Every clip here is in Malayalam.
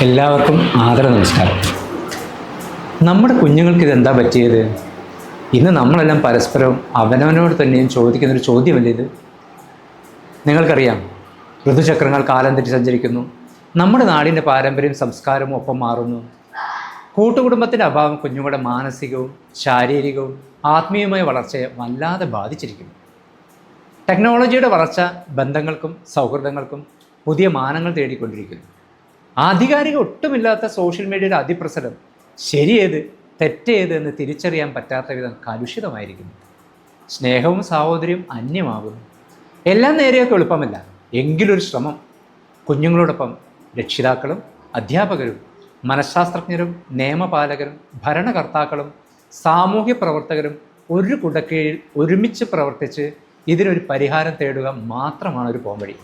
എല്ലാവർക്കും ആദര നമസ്കാരം. നമ്മുടെ കുഞ്ഞുങ്ങൾക്ക് ഇതെന്താ പറ്റിയത്? ഇന്ന് നമ്മളെല്ലാം പരസ്പരവും അവനവനോട് തന്നെയും ചോദിക്കുന്നൊരു ചോദ്യമല്ലേ ഇത്? നിങ്ങൾക്കറിയാം, ഋതുചക്രങ്ങൾ കാലം തെറ്റി സഞ്ചരിക്കുന്നു. നമ്മുടെ നാടിൻ്റെ പാരമ്പര്യവും സംസ്കാരവും ഒപ്പം മാറുന്നു. കൂട്ടുകുടുംബത്തിൻ്റെ അഭാവം കുഞ്ഞുങ്ങളുടെ മാനസികവും ശാരീരികവും ആത്മീയമായ വളർച്ചയെ വല്ലാതെ ബാധിച്ചിരിക്കുന്നു. ടെക്നോളജിയുടെ വളർച്ച ബന്ധങ്ങൾക്കും സൗഹൃദങ്ങൾക്കും പുതിയ മാനങ്ങൾ തേടിക്കൊണ്ടിരിക്കുന്നു. ആധികാരിക ഒട്ടുമില്ലാത്ത സോഷ്യൽ മീഡിയയുടെ അതിപ്രസരം ശരിയേത് തെറ്റേത് എന്ന് തിരിച്ചറിയാൻ പറ്റാത്ത വിധം കലുഷിതമായിരിക്കുന്നു. സ്നേഹവും സഹോദര്യവും അന്യമാകുന്നു. എല്ലാം നേരെയൊക്കെ എളുപ്പമല്ല, എങ്കിലൊരു ശ്രമം. കുഞ്ഞുങ്ങളോടൊപ്പം രക്ഷിതാക്കളും അധ്യാപകരും മനഃശാസ്ത്രജ്ഞരും നിയമപാലകരും ഭരണകർത്താക്കളും സാമൂഹ്യ പ്രവർത്തകരും ഒരു കുടക്കീഴിൽ ഒരുമിച്ച് പ്രവർത്തിച്ച് ഇതിനൊരു പരിഹാരം തേടുക മാത്രമാണ് ഒരു പോംവഴി.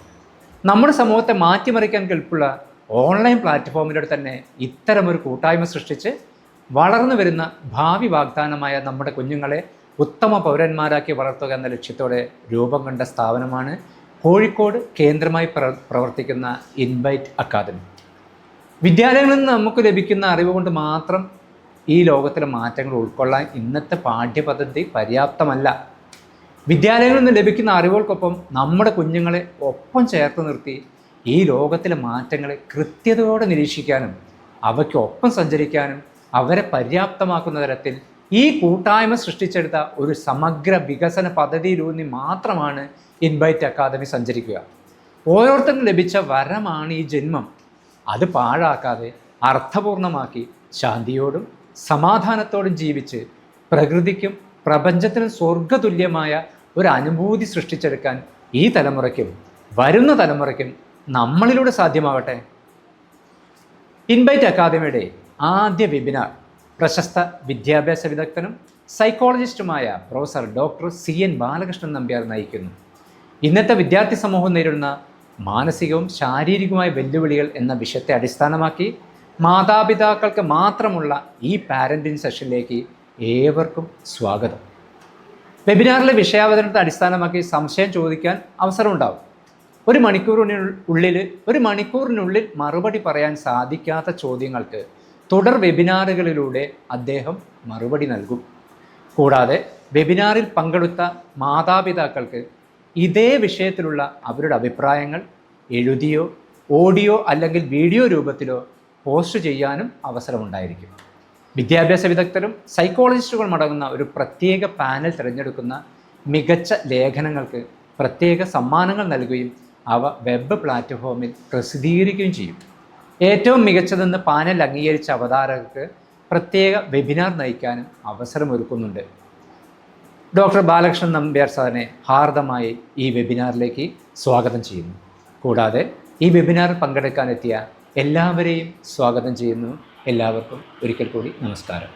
നമ്മുടെ സമൂഹത്തെ മാറ്റിമറിക്കാൻ കെൽപ്പുള്ള ഓൺലൈൻ പ്ലാറ്റ്ഫോമിലൂടെ തന്നെ ഇത്തരമൊരു കൂട്ടായ്മ സൃഷ്ടിച്ച് വളർന്നു വരുന്ന ഭാവി വാഗ്ദാനമായ നമ്മുടെ കുഞ്ഞുങ്ങളെ ഉത്തമ പൗരന്മാരാക്കി വളർത്തുക എന്ന ലക്ഷ്യത്തോടെ രൂപം കൊണ്ട സ്ഥാപനമാണ് കോഴിക്കോട് കേന്ദ്രമായി പ്രവർത്തിക്കുന്ന ഇൻബൈറ്റ് അക്കാദമി. വിദ്യാലയങ്ങളിൽ നിന്ന് നമുക്ക് ലഭിക്കുന്ന അറിവ് കൊണ്ട് മാത്രം ഈ ലോകത്തിലെ മാറ്റങ്ങൾ ഉൾക്കൊള്ളാൻ ഇന്നത്തെ പാഠ്യപദ്ധതി പര്യാപ്തമല്ല. വിദ്യാലയങ്ങളിൽ നിന്ന് ലഭിക്കുന്ന അറിവുകൾക്കൊപ്പം നമ്മുടെ കുഞ്ഞുങ്ങളെ ഒപ്പം ചേർത്ത് നിർത്തി ഈ ലോകത്തിലെ മാറ്റങ്ങളെ കൃത്യതയോടെ നിരീക്ഷിക്കാനും അവയ്ക്കൊപ്പം സഞ്ചരിക്കാനും അവരെ പര്യാപ്തമാക്കുന്ന തരത്തിൽ ഈ കൂട്ടായ്മ സൃഷ്ടിച്ചെടുത്ത ഒരു സമഗ്ര വികസന പദ്ധതിയിലൂന്നി മാത്രമാണ് ഇൻബൈറ്റ് അക്കാദമി സഞ്ചരിക്കുക. ഓരോരുത്തർക്കും ലഭിച്ച വരമാണ് ഈ ജന്മം. അത് പാഴാക്കാതെ അർത്ഥപൂർണമാക്കി ശാന്തിയോടും സമാധാനത്തോടും ജീവിച്ച് പ്രകൃതിക്കും പ്രപഞ്ചത്തിനും സ്വർഗതുല്യമായ ഒരു അനുഭൂതി സൃഷ്ടിച്ചെടുക്കാൻ ഈ തലമുറയ്ക്കും വരുന്ന തലമുറയ്ക്കും നമ്മളിലൂടെ സാധ്യമാവട്ടെ. ഇൻബൈറ്റ് അക്കാദമിയുടെ ആദ്യ വെബിനാർ പ്രശസ്ത വിദ്യാഭ്യാസ വിദഗ്ധനും സൈക്കോളജിസ്റ്റുമായ professor doctor CN Balakrishnan Nambiar നയിക്കുന്നു. ഇന്നത്തെ വിദ്യാർത്ഥി സമൂഹം നേരിടുന്ന മാനസികവും ശാരീരികവുമായ വെല്ലുവിളികൾ എന്ന വിഷയത്തെ അടിസ്ഥാനമാക്കി മാതാപിതാക്കൾക്ക് മാത്രമുള്ള ഈ പാരൻറ്റിംഗ് സെഷനിലേക്ക് ഏവർക്കും സ്വാഗതം. വെബിനാറിലെ വിഷയാവതരണത്തെ അടിസ്ഥാനമാക്കി സംശയം ചോദിക്കാൻ അവസരമുണ്ടാകും. ഒരു മണിക്കൂറിനുള്ളിൽ മറുപടി പറയാൻ സാധിക്കാത്ത ചോദ്യങ്ങൾക്ക് തുടർ വെബിനാറുകളിലൂടെ അദ്ദേഹം മറുപടി നൽകും. കൂടാതെ വെബിനാറിൽ പങ്കെടുത്ത മാതാപിതാക്കൾക്ക് ഇതേ വിഷയത്തിലുള്ള അവരുടെ അഭിപ്രായങ്ങൾ എഴുതിയോ ഓഡിയോ അല്ലെങ്കിൽ വീഡിയോ രൂപത്തിലോ പോസ്റ്റ് ചെയ്യാനും അവസരമുണ്ടായിരിക്കും. വിദ്യാഭ്യാസ വിദഗ്ധരും സൈക്കോളജിസ്റ്റുകളും അടങ്ങുന്ന ഒരു പ്രത്യേക പാനൽ തിരഞ്ഞെടുക്കുന്ന മികച്ച ലേഖനങ്ങൾക്ക് പ്രത്യേക സമ്മാനങ്ങൾ നൽകുകയും അവ വെബ് പ്ലാറ്റ്ഫോമിൽ പ്രസിദ്ധീകരിക്കുകയും ചെയ്യും. ഏറ്റവും മികച്ചതെന്ന് പാനൽ അംഗീകരിച്ച അവതാരകർക്ക് പ്രത്യേക വെബിനാർ നയിക്കാനും അവസരമൊരുക്കുന്നുണ്ട്. ഡോക്ടർ ബാലകൃഷ്ണൻ നമ്പ്യാർ സാറിനെ ഹാർദമായി ഈ വെബിനാറിലേക്ക് സ്വാഗതം ചെയ്യുന്നു. കൂടാതെ ഈ വെബിനാറിൽ പങ്കെടുക്കാനെത്തിയ എല്ലാവരെയും സ്വാഗതം ചെയ്യുന്നു. എല്ലാവർക്കും ഒരിക്കൽ കൂടി നമസ്കാരം.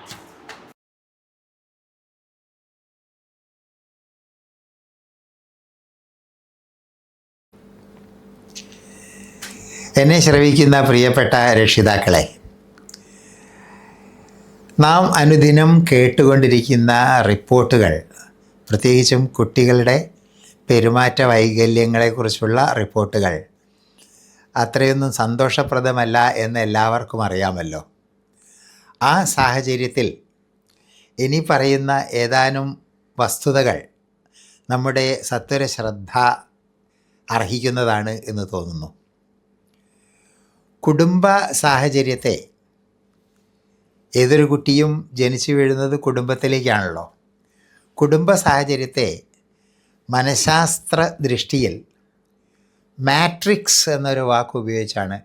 എന്നെ ശ്രവിക്കുന്ന പ്രിയപ്പെട്ട രക്ഷിതാക്കളെ, നാം അനുദിനം കേട്ടുകൊണ്ടിരിക്കുന്ന റിപ്പോർട്ടുകൾ, പ്രത്യേകിച്ചും കുട്ടികളുടെ പെരുമാറ്റ വൈകല്യങ്ങളെക്കുറിച്ചുള്ള റിപ്പോർട്ടുകൾ അത്രയൊന്നും സന്തോഷപ്രദമല്ല എന്ന് എല്ലാവർക്കും അറിയാമല്ലോ. ആ സാഹചര്യത്തിൽ ഇനി പറയുന്ന ഏതാനും വസ്തുതകൾ നമ്മുടെ സത്വര ശ്രദ്ധ അർഹിക്കുന്നതാണ് എന്ന് തോന്നുന്നു. കുടുംബ സാഹചര്യത്തെ, ഏതൊരു കുട്ടിയും ജനിച്ചു വീഴുന്നത് കുടുംബത്തിലേക്കാണല്ലോ. കുടുംബ സാഹചര്യത്തെ മനഃശാസ്ത്ര ദൃഷ്ടിയിൽ മാട്രിക്സ് എന്നൊരു വാക്ക് ഉപയോഗിച്ചാണ്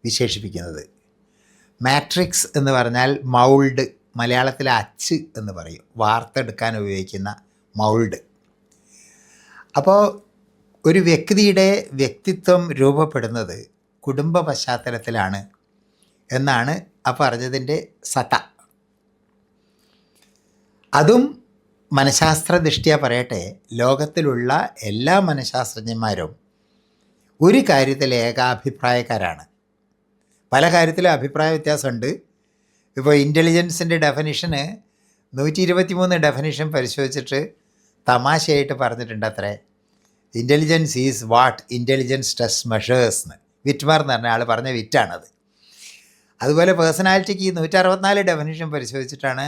വിശേഷിപ്പിക്കുന്നത്. മാട്രിക്സ് എന്ന് പറഞ്ഞാൽ മൗൾഡ്, മലയാളത്തിലെ അച്ച് എന്ന് പറയും, വാർത്തെടുക്കാൻ ഉപയോഗിക്കുന്ന മൗൾഡ്. അപ്പോൾ ഒരു വ്യക്തിയുടെ വ്യക്തിത്വം രൂപപ്പെടുന്നത് കുടുംബ പശ്ചാത്തലത്തിലാണ് എന്നാണ് ആ പറഞ്ഞതിൻ്റെ സത്ത. അതും മനഃശാസ്ത്ര ദൃഷ്ട്യാ പറയട്ടെ, ലോകത്തിലുള്ള എല്ലാ മനഃശാസ്ത്രജ്ഞന്മാരും ഒരു കാര്യത്തിൽ ഏകാഭിപ്രായക്കാരാണ്. പല കാര്യത്തിലും അഭിപ്രായ വ്യത്യാസമുണ്ട്. ഇപ്പോൾ ഇൻ്റലിജൻസിൻ്റെ ഡെഫിനിഷന് 123 ഡെഫിനിഷൻ പരിശോധിച്ചിട്ട് തമാശയായിട്ട് പറഞ്ഞിട്ടുണ്ട് അത്രേ, intelligence is what intelligence test measures എന്ന്. വിറ്റ്മർ എന്ന് പറഞ്ഞ ആൾ പറഞ്ഞ വിറ്റാണത്. അതുപോലെ പേഴ്സണാലിറ്റിക്ക് ഈ 164 ഡെഫിനിഷൻ പരിശോധിച്ചിട്ടാണ്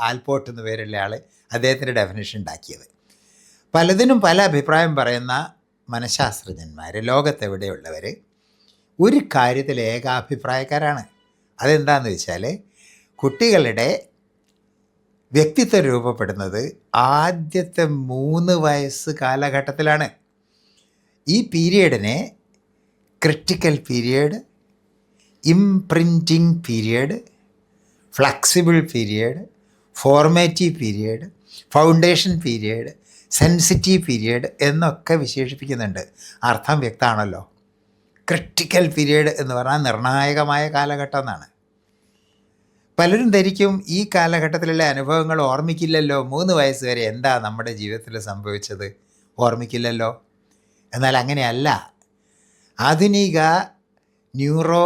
ആൽപോർട്ട് എന്ന് പേരുള്ള ആൾ അദ്ദേഹത്തിൻ്റെ ഡെഫിനിഷൻ ഉണ്ടാക്കിയത്. പലതിനും പല അഭിപ്രായം പറയുന്ന മനഃശാസ്ത്രജ്ഞന്മാർ ലോകത്തെവിടെയുള്ളവർ ഒരു കാര്യത്തിൽ ഏകാഭിപ്രായക്കാരാണ്. അതെന്താണെന്ന് വെച്ചാൽ കുട്ടികളുടെ വ്യക്തിത്വം രൂപപ്പെടുന്നത് ആദ്യത്തെ 3 വയസ്സ് കാലഘട്ടത്തിലാണ്. ഈ പീരിയഡിനെ critical period, imprinting period, flexible period, formative period, foundation period, sensitive period എന്നൊക്കെ വിശേഷിപ്പിക്കുന്നുണ്ട്. അർത്ഥം വ്യക്തമാണല്ലോ. ക്രിട്ടിക്കൽ പീരിയഡ് എന്ന് പറഞ്ഞാൽ നിർണായകമായ കാലഘട്ടം എന്നാണ്. പലരും ധരിക്കും ഈ കാലഘട്ടത്തിലുള്ള അനുഭവങ്ങൾ ഓർമ്മിക്കില്ലല്ലോ, 3 വയസ്സ് വരെ എന്താ നമ്മുടെ ജീവിതത്തിൽ സംഭവിച്ചത് ഓർമ്മിക്കില്ലല്ലോ. എന്നാൽ അങ്ങനെയല്ല. ആധുനിക ന്യൂറോ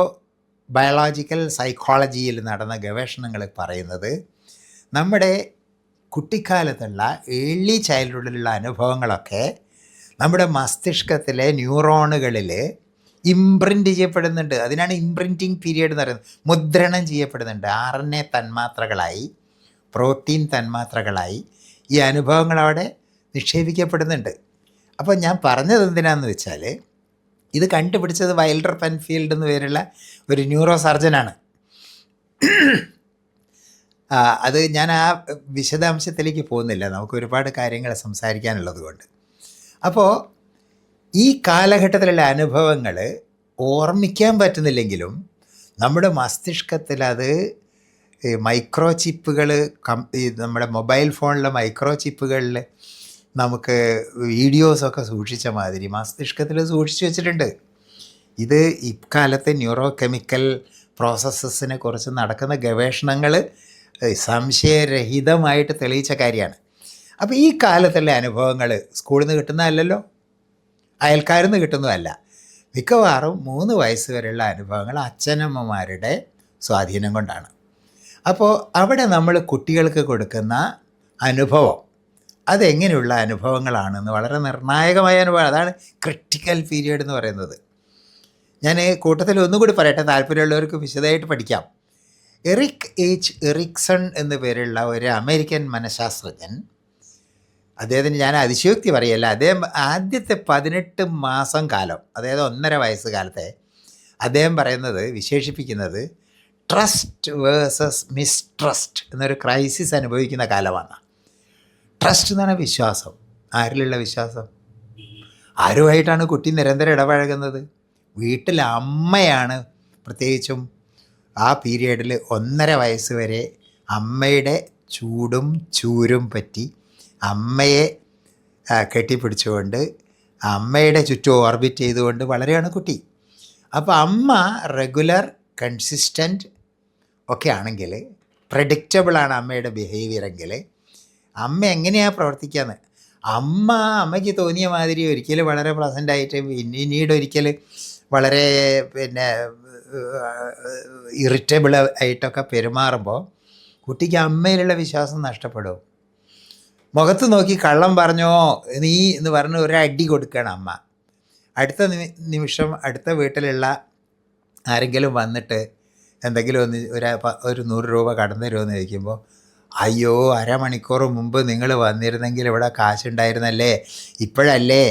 ബയോളജിക്കൽ സൈക്കോളജിയിൽ നടന്ന ഗവേഷണങ്ങൾ പറയുന്നത് നമ്മുടെ കുട്ടിക്കാലത്തുള്ള ഏർലി ചൈൽഡ്ഹുഡിലുള്ള അനുഭവങ്ങളൊക്കെ നമ്മുടെ മസ്തിഷ്കത്തിലെ ന്യൂറോണുകളിൽ ഇംപ്രിൻ്റ് ചെയ്യപ്പെടുന്നുണ്ട്. അതിനാണ് ഇംപ്രിൻറ്റിങ് പീരിയഡ് എന്ന് പറയുന്നത്. മുദ്രണം ചെയ്യപ്പെടുന്നുണ്ട്. RNA തന്മാത്രകളായി, പ്രോട്ടീൻ തന്മാത്രകളായി ഈ അനുഭവങ്ങൾ അവിടെ നിക്ഷേപിക്കപ്പെടുന്നുണ്ട്. അപ്പോൾ ഞാൻ പറഞ്ഞത് എന്തിനാണെന്ന് വെച്ചാൽ, ഇത് കണ്ടുപിടിച്ചത് വൈൽഡർ പെൻഫീൽഡ് എന്ന് പേരുള്ള ഒരു ന്യൂറോ സർജനാണ്. അത് ഞാൻ ആ വിശദാംശത്തിലേക്ക് പോകുന്നില്ല, നമുക്ക് ഒരുപാട് കാര്യങ്ങൾ സംസാരിക്കാനുള്ളത് കൊണ്ട്. അപ്പോൾ ഈ കാലഘട്ടത്തിലുള്ള അനുഭവങ്ങൾ ഓർമ്മിക്കാൻ പറ്റുന്നില്ലെങ്കിലും നമ്മുടെ മസ്തിഷ്കത്തിൽ അത് മൈക്രോ ചിപ്പുകൾ, നമ്മുടെ മൊബൈൽ ഫോണിലെ മൈക്രോ ചിപ്പുകളിൽ നമുക്ക് വീഡിയോസൊക്കെ സൂക്ഷിച്ച മാതിരി മസ്തിഷ്കത്തിൽ സൂക്ഷിച്ചു വെച്ചിട്ടുണ്ട്. ഇത് ഇക്കാലത്തെ ന്യൂറോ കെമിക്കൽ പ്രോസസ്സസിനെ കുറിച്ച് നടക്കുന്ന ഗവേഷണങ്ങൾ സംശയരഹിതമായിട്ട് തെളിയിച്ച കാര്യമാണ്. അപ്പോൾ ഈ കാലത്തുള്ള അനുഭവങ്ങൾ സ്കൂളിൽ നിന്ന് കിട്ടുന്നതല്ലല്ലോ, അയൽക്കാരിൽ നിന്ന് കിട്ടുന്നതല്ല. മിക്കവാറും 3 വയസ്സ് വരെയുള്ള അനുഭവങ്ങൾ അച്ഛനമ്മമാരുടെ സ്വാധീനം കൊണ്ടാണ്. അപ്പോൾ അവിടെ നമ്മൾ കുട്ടികൾക്ക് കൊടുക്കുന്ന അനുഭവം അതെങ്ങനെയുള്ള അനുഭവങ്ങളാണെന്ന് വളരെ നിർണായകമായ അനുഭവം. അതാണ് ക്രിട്ടിക്കൽ പീരിയഡ് എന്ന് പറയുന്നത്. ഞാൻ കൂട്ടത്തിൽ ഒന്നുകൂടി പറയട്ടെ, താല്പര്യമുള്ളവർക്ക് വിശദമായിട്ട് പഠിക്കാം. എറിക് എച്ച് എറിക്സൺ എന്നു പേരുള്ള ഒരു അമേരിക്കൻ മനഃശാസ്ത്രജ്ഞൻ, അദ്ദേഹത്തിന് ഞാൻ അതിശയോക്തി പറയല്ല, അദ്ദേഹം ആദ്യത്തെ 18 മാസം കാലം, അതായത് 1.5 വയസ്സ് കാലത്തെ അദ്ദേഹം പറയുന്നത്, വിശേഷിപ്പിക്കുന്നത് ട്രസ്റ്റ് വേഴ്സസ് മിസ്ട്രസ്റ്റ് എന്നൊരു ക്രൈസിസ് അനുഭവിക്കുന്ന കാലമാണ്. ട്രസ്റ്റ് എന്ന് പറഞ്ഞാൽ വിശ്വാസം. ആരിലുള്ള വിശ്വാസം? ആരുമായിട്ടാണ് കുട്ടി നിരന്തരം ഇടപഴകുന്നത്? വീട്ടിലെ അമ്മയാണ്. പ്രത്യേകിച്ചും ആ പീരിയഡിൽ 1.5 വയസ്സ് വരെ അമ്മയുടെ ചൂടും ചൂരും പറ്റി അമ്മയെ കെട്ടിപ്പിടിച്ചുകൊണ്ട് അമ്മയുടെ ചുറ്റും ഓർബിറ്റ് ചെയ്തുകൊണ്ട് വളരെയാണ് കുട്ടി. അപ്പോൾ അമ്മ റെഗുലർ, കൺസിസ്റ്റൻറ്റ് ഒക്കെ ആണെങ്കിൽ, പ്രഡിക്റ്റബിളാണ് അമ്മയുടെ ബിഹേവിയറെങ്കിൽ, അമ്മ എങ്ങനെയാണ് പ്രവർത്തിക്കാന്ന് അമ്മയ്ക്ക് തോന്നിയ മാതിരി ഒരിക്കൽ വളരെ പ്ലസൻ്റായിട്ട്, പിന്നീട് ഒരിക്കൽ വളരെ ഇറിറ്റബിൾ ആയിട്ടൊക്കെ പെരുമാറുമ്പോൾ കുട്ടിക്ക് അമ്മയിലുള്ള വിശ്വാസം നഷ്ടപ്പെടും. മുഖത്ത് നോക്കി കള്ളം പറഞ്ഞോ നീ എന്ന് പറഞ്ഞ് ഒരടി കൊടുക്കുകയാണ് അമ്മ. അടുത്ത നിമിഷം അടുത്ത വീട്ടിലുള്ള ആരെങ്കിലും വന്നിട്ട് എന്തെങ്കിലും ഒരു 100 രൂപ കടന്നു തരുമെന്ന് ചോദിക്കുമ്പോൾ, അയ്യോ 1/2 മണിക്കൂർ മുമ്പ് നിങ്ങൾ വന്നിരുന്നെങ്കിൽ ഇവിടെ കാശുണ്ടായിരുന്നല്ലേ, ഇപ്പോഴല്ലേ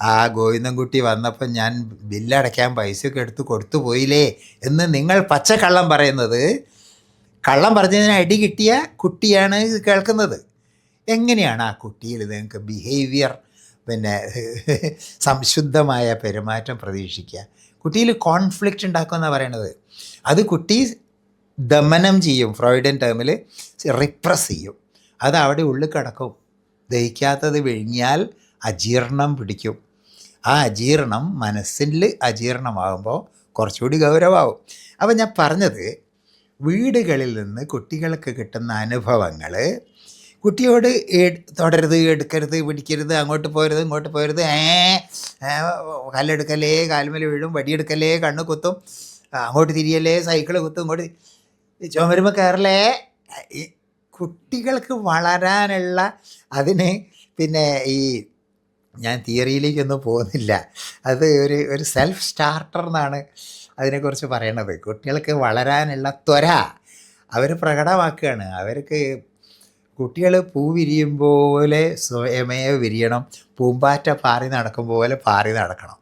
ആ ഗോവിന്ദൻകുട്ടി വന്നപ്പോൾ ഞാൻ ബില്ലടയ്ക്കാൻ പൈസയൊക്കെ എടുത്ത് കൊടുത്തു പോയില്ലേ എന്ന് നിങ്ങൾ പച്ചക്കള്ളം പറയുന്നത്, കള്ളം പറഞ്ഞതിന് അടി കിട്ടിയ കുട്ടിയാണ് കേൾക്കുന്നത്. എങ്ങനെയാണ് ആ കുട്ടിയിൽ നിങ്ങൾക്ക് ബിഹേവിയർ, സംശുദ്ധമായ പെരുമാറ്റം പ്രതീക്ഷിക്കുക? കുട്ടിയിൽ കോൺഫ്ലിക്റ്റ് ഉണ്ടാക്കുമെന്നാണ് പറയണത്. അത് കുട്ടി ദമനം ചെയ്യും, ഫ്രോയിഡിയൻ ടേമിൽ റിപ്രസ് ചെയ്യും. അത് അവിടെ ഉള്ളിൽ കിടക്കും. ദഹിക്കാത്തത് വിഴുങ്ങിയാൽ അജീർണം പിടിക്കും. ആ അജീർണം മനസ്സിൽ അജീർണമാകുമ്പോൾ കുറച്ചുകൂടി ഗൗരവമാവും. അപ്പോൾ ഞാൻ പറഞ്ഞത്, വീടുകളിൽ നിന്ന് കുട്ടികൾക്ക് കിട്ടുന്ന അനുഭവങ്ങൾ കുട്ടിയോട് തൊടരുത്, എടുക്കരുത്, പിടിക്കരുത്, അങ്ങോട്ട് പോരുത്, ഇങ്ങോട്ട് പോരുത്, കല്ലെടുക്കലേ, കാൽമേൽ വീഴും, വടിയെടുക്കലേ, കണ്ണ് കുത്തും, അങ്ങോട്ട് തിരിയല്ലേ, സൈക്കിൾ കുത്തും, ഇങ്ങോട്ട് ചുമരുമ്പോൾ കയറലേ, കുട്ടികൾക്ക് വളരാനുള്ള അതിന് ഈ ഞാൻ തിയറിയിലേക്കൊന്നും പോകുന്നില്ല, അത് ഒരു സെൽഫ് സ്റ്റാർട്ടർ എന്നാണ് അതിനെക്കുറിച്ച് പറയണത്. കുട്ടികൾക്ക് വളരാനുള്ള ത്വര അവർ പ്രകടമാക്കുകയാണ്. അവർക്ക് കുട്ടികൾ പൂ വിരിയും പോലെ സ്വയമേ വിരിയണം, പൂമ്പാറ്റ പാറി നടക്കും പോലെ പാറി നടക്കണം.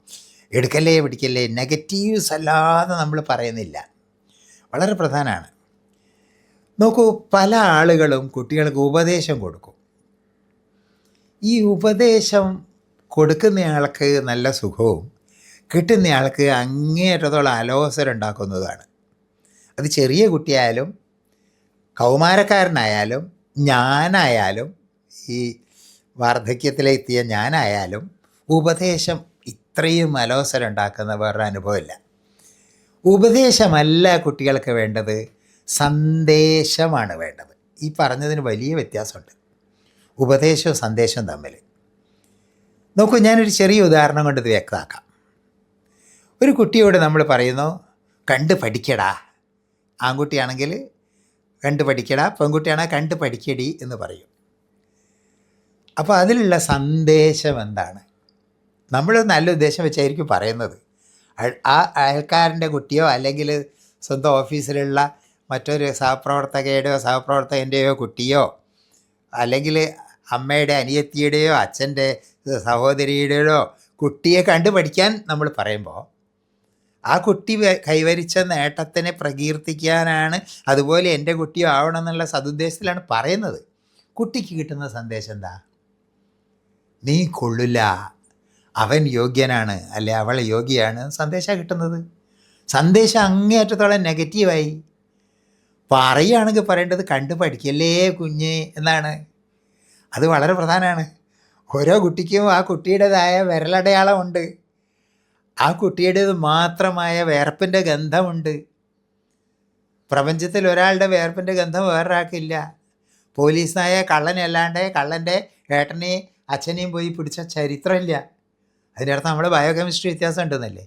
എടുക്കല്ലേ പിടിക്കല്ലേ, നെഗറ്റീവ്സ് അല്ലാതെ നമ്മൾ പറയുന്നില്ല. വളരെ പ്രധാനമാണ്. നോക്കൂ, പല ആളുകളും കുട്ടികൾക്ക് ഉപദേശം കൊടുക്കും. ഈ ഉപദേശം കൊടുക്കുന്നയാൾക്ക് നല്ല സുഖവും കിട്ടുന്നയാൾക്ക് അങ്ങേയറ്റത്തോളം അലോസരം ഉണ്ടാക്കുന്നതാണ്. അത് ചെറിയ കുട്ടിയായാലും കൗമാരക്കാരനായാലും ഞാനായാലും ഈ വാർദ്ധക്യത്തിലെത്തിയ ഞാനായാലും ഉപദേശം ഇത്രയും അലോസരം ഉണ്ടാക്കുന്ന വേറൊരു അനുഭവമില്ല. ഉപദേശമല്ല കുട്ടികൾക്ക് വേണ്ടത്, സന്ദേശമാണ് വേണ്ടത്. ഈ പറഞ്ഞതിന് വലിയ വ്യത്യാസമുണ്ട് ഉപദേശവും സന്ദേശവും തമ്മിൽ. നോക്കൂ, ഞാനൊരു ചെറിയ ഉദാഹരണം കൊണ്ട് ഇത് വ്യക്തമാക്കാം. ഒരു കുട്ടിയോട് നമ്മൾ പറയുന്നു, കണ്ട് പഠിക്കടാ. ആൺകുട്ടിയാണെങ്കിൽ കണ്ട് പഠിക്കടാ, പെൺകുട്ടിയാണെങ്കിൽ കണ്ട് പഠിക്കടി എന്ന് പറയും. അപ്പോൾ അതിലുള്ള സന്ദേശം എന്താണ്? നമ്മൾ നല്ല ഉദ്ദേശം വെച്ചായിരിക്കും പറയുന്നത്. ആ അയൽക്കാരൻ്റെ കുട്ടിയോ അല്ലെങ്കിൽ സ്വന്തം ഓഫീസിലുള്ള മറ്റൊരു സഹപ്രവർത്തകയുടെയോ സഹപ്രവർത്തകൻ്റെയോ കുട്ടിയോ അല്ലെങ്കിൽ അമ്മയുടെ അനിയത്തിയുടെയോ അച്ഛൻ്റെ സഹോദരിയുടെയോ കുട്ടിയെ കണ്ട് പഠിക്കാൻ നമ്മൾ പറയുമ്പോൾ ആ കുട്ടി കൈവരിച്ച നേട്ടത്തിനെ പ്രകീർത്തിക്കാനാണ്, അതുപോലെ എൻ്റെ കുട്ടിയോ ആവണം എന്നുള്ള സതുദ്ദേശത്തിലാണ് പറയുന്നത്. കുട്ടിക്ക് കിട്ടുന്ന സന്ദേശം എന്താ? നീ കൊള്ളില്ല, അവൻ യോഗ്യനാണ്, അല്ലെ അവൾ യോഗ്യയാണ് സന്ദേശമാണ് കിട്ടുന്നത്. സന്ദേശം അങ്ങേയറ്റത്തോളം നെഗറ്റീവായി. പറയുകയാണെങ്കിൽ പറയേണ്ടത് കണ്ട് പഠിക്കല്ലേ കുഞ്ഞ് എന്നാണ്. അത് വളരെ പ്രധാനമാണ്. ഓരോ കുട്ടിക്കും ആ കുട്ടിയുടേതായ വിരലടയാളമുണ്ട്. ആ കുട്ടിയുടേത് മാത്രമായ വേർപ്പിൻ്റെ ഗന്ധമുണ്ട്. പ്രപഞ്ചത്തിൽ ഒരാളുടെ വേർപ്പിൻ്റെ ഗന്ധം വേറൊരാൾക്കില്ല. പോലീസിനായ കള്ളനല്ലാണ്ട് കള്ളൻ്റെ ഏട്ടനെയും അച്ഛനെയും പോയി പിടിച്ച ചരിത്രമില്ല. അതിൻ്റെ അർത്ഥം നമ്മുടെ ബയോകെമിസ്ട്രി വ്യത്യാസം ഉണ്ടെന്നല്ലേ.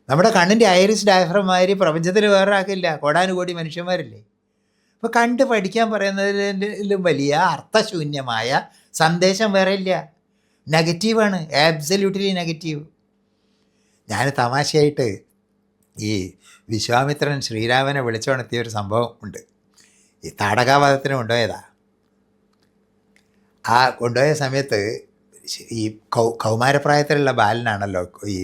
നമ്മുടെ കണ്ണിൻ്റെ ഐറിസ് ഡയഫ്രമാതിരി പ്രപഞ്ചത്തിൽ വേറൊരാൾക്കില്ല. കോടാനുകോടി മനുഷ്യന്മാരില്ലേ. അപ്പോൾ കണ്ട് പഠിക്കാൻ പറയുന്നതിലും വലിയ അർത്ഥശൂന്യമായ സന്ദേശം വേറെ ഇല്ല. നെഗറ്റീവാണ്, ആബ്സല്യൂട്ട്ലി നെഗറ്റീവ്. ഞാൻ തമാശയായിട്ട് ഈ വിശ്വാമിത്രൻ ശ്രീരാമനെ വിളിച്ചുണർത്തിയ ഒരു സംഭവം ഉണ്ട്. ഈ താടകാവധത്തിന് കൊണ്ടുപോയതാ. ആ കൊണ്ടുപോയ സമയത്ത് ഈ കൗമാരപ്രായത്തിലുള്ള ബാലനാണല്ലോ ഈ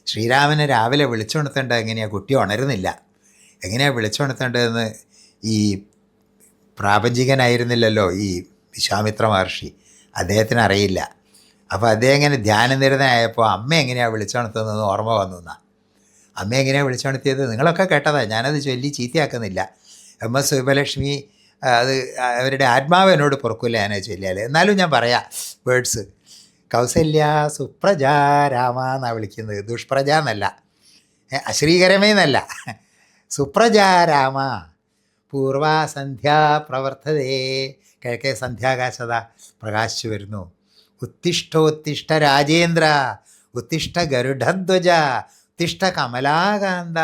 ശ്രീരാമനെ രാവിലെ വിളിച്ചുണർത്തേണ്ടത് എങ്ങനെയാണ്? കുട്ടി ഉണരുന്നില്ല. എങ്ങനെയാണ് വിളിച്ചുണർത്തേണ്ടതെന്ന് ഈ പ്രാപഞ്ചികനായിരുന്നില്ലല്ലോ ഈ വിശ്വാമിത്ര മഹർഷി, അദ്ദേഹത്തിന് അറിയില്ല. അപ്പോൾ അദ്ദേഹം ഇങ്ങനെ ധ്യാനനിരതനായപ്പോൾ അമ്മ എങ്ങനെയാണ് വിളിച്ചുണർത്തുന്നതെന്ന് ഓർമ്മ വന്നു എന്നാണ്. അമ്മ എങ്ങനെയാണ് വിളിച്ചുണർത്തിയത് നിങ്ങളൊക്കെ കേട്ടതാണ്, ഞാനത് ചൊല്ലി ചീത്തയാക്കുന്നില്ല. MS സുബ്ബലക്ഷ്മി അത് അവരുടെ ആത്മാവ് എന്നോട് പൊറുക്കില്ല ഞാനത് ചൊല്ലിയാൽ. എന്നാലും ഞാൻ പറയാം വേർഡ്സ്. കൗസല്യ സുപ്രജ രാമ എന്നാണ് വിളിക്കുന്നത്, ദുഷ്പ്രജ എന്നല്ല, അശ്രീകരമേ എന്നല്ല. സുപ്രജ രാമ പൂർവസന്ധ്യാ പ്രവർത്തതേ. കിഴക്കേ സന്ധ്യാകാശത പ്രകാശിച്ചു വരുന്നു. ഉത്തിഷ്ഠോത്തിഷ്ഠ രാജേന്ദ്ര, ഉത്തിഷ്ഠ ഗരുഡധ്വജ, ഉത്തിഷ്ഠ കമലാകാന്ത,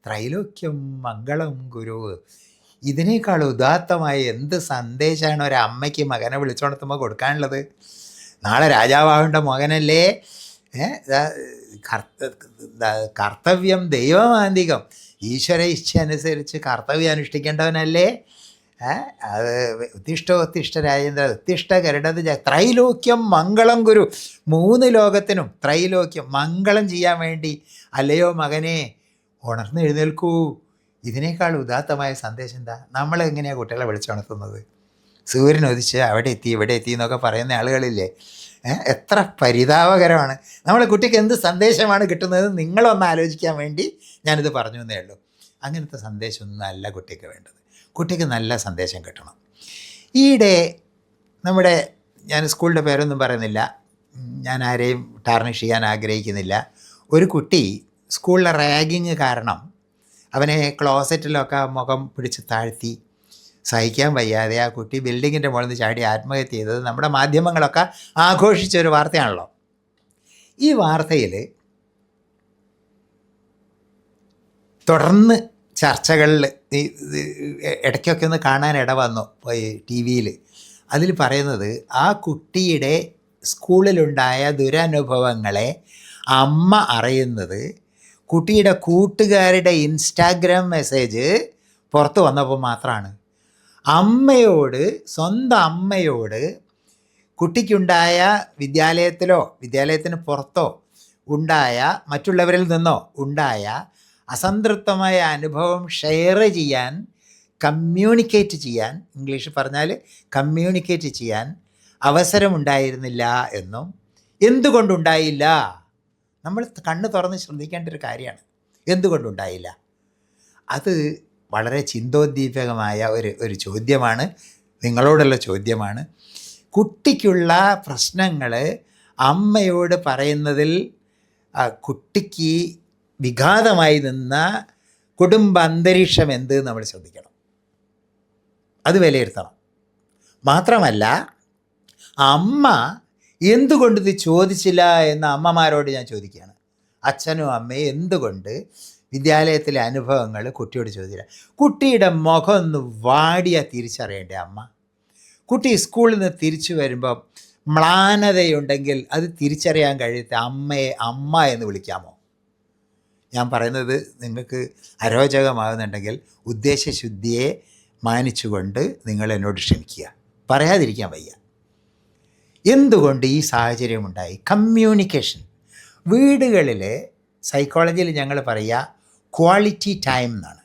ത്രൈലോക്യം മംഗളം ഗുരു. ഇതിനേക്കാൾ ഉദാത്തമായ എന്ത് സന്ദേശമാണ് ഒരമ്മയ്ക്ക് മകനെ വിളിച്ചുണർത്തുമ്പോൾ കൊടുക്കാനുള്ളത്? നാളെ രാജാവാകേണ്ട മകനല്ലേ. കർത്തവ്യം ദൈവമാന്തികം, ഈശ്വര ഇച്ഛ അനുസരിച്ച് കർത്തവ്യം അനുഷ്ഠിക്കേണ്ടവനല്ലേ. അത് ഉത്തിഷ്ഠ രാജേന്ദ്ര, ഉത്തിഷ്ഠ ഗരുഡധ്വജ, ത്രൈലോക്യം മംഗളം ഗുരു. 3 ലോകത്തിനും ത്രൈലോക്യം മംഗളം ചെയ്യാൻ വേണ്ടി അല്ലയോ മകനെ ഉണർന്ന് എഴുന്നേൽക്കൂ. ഇതിനേക്കാൾ ഉദാത്തമായ സന്ദേശം എന്താ? നമ്മളെങ്ങനെയാണ് കുട്ടികളെ വിളിച്ചുണർത്തുന്നത്? സൂര്യൻ ഉദിച്ച് അവിടെ എത്തി ഇവിടെ എത്തി എന്നൊക്കെ പറയുന്ന ആളുകളില്ലേ. എത്ര പരിതാപകരമാണ്. നമ്മളെ കുട്ടിക്ക് എന്ത് സന്ദേശമാണ് കിട്ടുന്നത് നിങ്ങളൊന്ന് ആലോചിക്കാൻ വേണ്ടി ഞാനിത് പറഞ്ഞു എന്നേ ഉള്ളൂ. അങ്ങനത്തെ സന്ദേശമൊന്നും അല്ല കുട്ടിക്ക് വേണ്ടത്. കുട്ടിക്ക് നല്ല സന്ദേശം കിട്ടണം. ഈയിടെ നമ്മുടെ, ഞാൻ സ്കൂളിൻ്റെ പേരൊന്നും പറയുന്നില്ല, ഞാൻ ആരെയും ടാർണിഷ് ചെയ്യാൻ ആഗ്രഹിക്കുന്നില്ല. ഒരു കുട്ടി സ്കൂളിലെ റാഗിങ് കാരണം അവനെ ക്ലോസറ്റിലൊക്കെ മുഖം പിടിച്ച് താഴ്ത്തി സഹിക്കാൻ വയ്യാതെ ആ കുട്ടി ബിൽഡിങ്ങിൻ്റെ മുകളിൽ നിന്ന് ചാടി ആത്മഹത്യ ചെയ്തത് നമ്മുടെ മാധ്യമങ്ങളൊക്കെ ആഘോഷിച്ചൊരു വാർത്തയാണല്ലോ. ഈ വാർത്തയിൽ തുടർന്ന് ചർച്ചകളിൽ ഇടയ്ക്കൊക്കെ ഒന്ന് കാണാൻ ഇട വന്നു ടി വിയിൽ. അതിൽ പറയുന്നത് ആ കുട്ടിയുടെ സ്കൂളിലുണ്ടായ ദുരനുഭവങ്ങളെ അമ്മ അറിയുന്നത് കുട്ടിയുടെ കൂട്ടുകാരുടെ ഇൻസ്റ്റാഗ്രാം മെസ്സേജ് പുറത്ത് വന്നപ്പോൾ മാത്രമാണ്. അമ്മയോട്, സ്വന്തം അമ്മയോട് കുട്ടിക്കുണ്ടായ വിദ്യാലയത്തിലോ വിദ്യാലയത്തിന് പുറത്തോ ഉണ്ടായ, മറ്റുള്ളവരിൽ നിന്നോ ഉണ്ടായ അസംതൃപ്തമായ അനുഭവം ഷെയർ ചെയ്യാൻ, കമ്മ്യൂണിക്കേറ്റ് ചെയ്യാൻ, ഇംഗ്ലീഷ് പറഞ്ഞാൽ കമ്മ്യൂണിക്കേറ്റ് ചെയ്യാൻ അവസരമുണ്ടായിരുന്നില്ല എന്നും, എന്തുകൊണ്ടുണ്ടായില്ല, നമ്മൾ കണ്ണ് തുറന്ന് ശ്രദ്ധിക്കേണ്ട ഒരു കാര്യമാണ്. എന്തുകൊണ്ടുണ്ടായില്ല? അത് വളരെ ചിന്തോദ്ദീപകമായ ഒരു ചോദ്യമാണ്, നിങ്ങളോടുള്ള ചോദ്യമാണ്. കുട്ടിക്കുള്ള പ്രശ്നങ്ങൾ അമ്മയോട് പറയുന്നതിൽ കുട്ടിക്ക് വിഘാതമായി നിന്ന കുടുംബ അന്തരീക്ഷം എന്ത് നമ്മൾ ശ്രദ്ധിക്കണം, അത് വിലയിരുത്തണം. മാത്രമല്ല, അമ്മ എന്തുകൊണ്ട് ഇത് ചോദിച്ചില്ല എന്ന് അമ്മമാരോട് ഞാൻ ചോദിക്കുകയാണ്. അച്ഛനും അമ്മയും എന്തുകൊണ്ട് വിദ്യാലയത്തിലെ അനുഭവങ്ങൾ കുട്ടിയോട് ചോദിച്ചില്ല? കുട്ടിയുടെ മുഖം ഒന്ന് വാടിയാൽ തിരിച്ചറിയേണ്ടേ അമ്മ? കുട്ടി സ്കൂളിൽ നിന്ന് തിരിച്ചു വരുമ്പം മ്ലാനതയുണ്ടെങ്കിൽ അത് തിരിച്ചറിയാൻ കഴിയാത്ത അമ്മയെ അമ്മ എന്ന് വിളിക്കാമോ? ഞാൻ പറയുന്നത് നിങ്ങൾക്ക് അരോചകമാകുന്നുണ്ടെങ്കിൽ ഉദ്ദേശശുദ്ധിയെ മാനിച്ചുകൊണ്ട് നിങ്ങൾ എന്നോട് ക്ഷമിക്കുക, പറയാതിരിക്കാൻ വയ്യ. എന്തുകൊണ്ട് ഈ സാഹചര്യമുണ്ടായി? കമ്മ്യൂണിക്കേഷൻ. വീടുകളിൽ സൈക്കോളജിയിൽ ഞങ്ങൾ പറയുക ക്വാളിറ്റി ടൈം എന്നാണ്.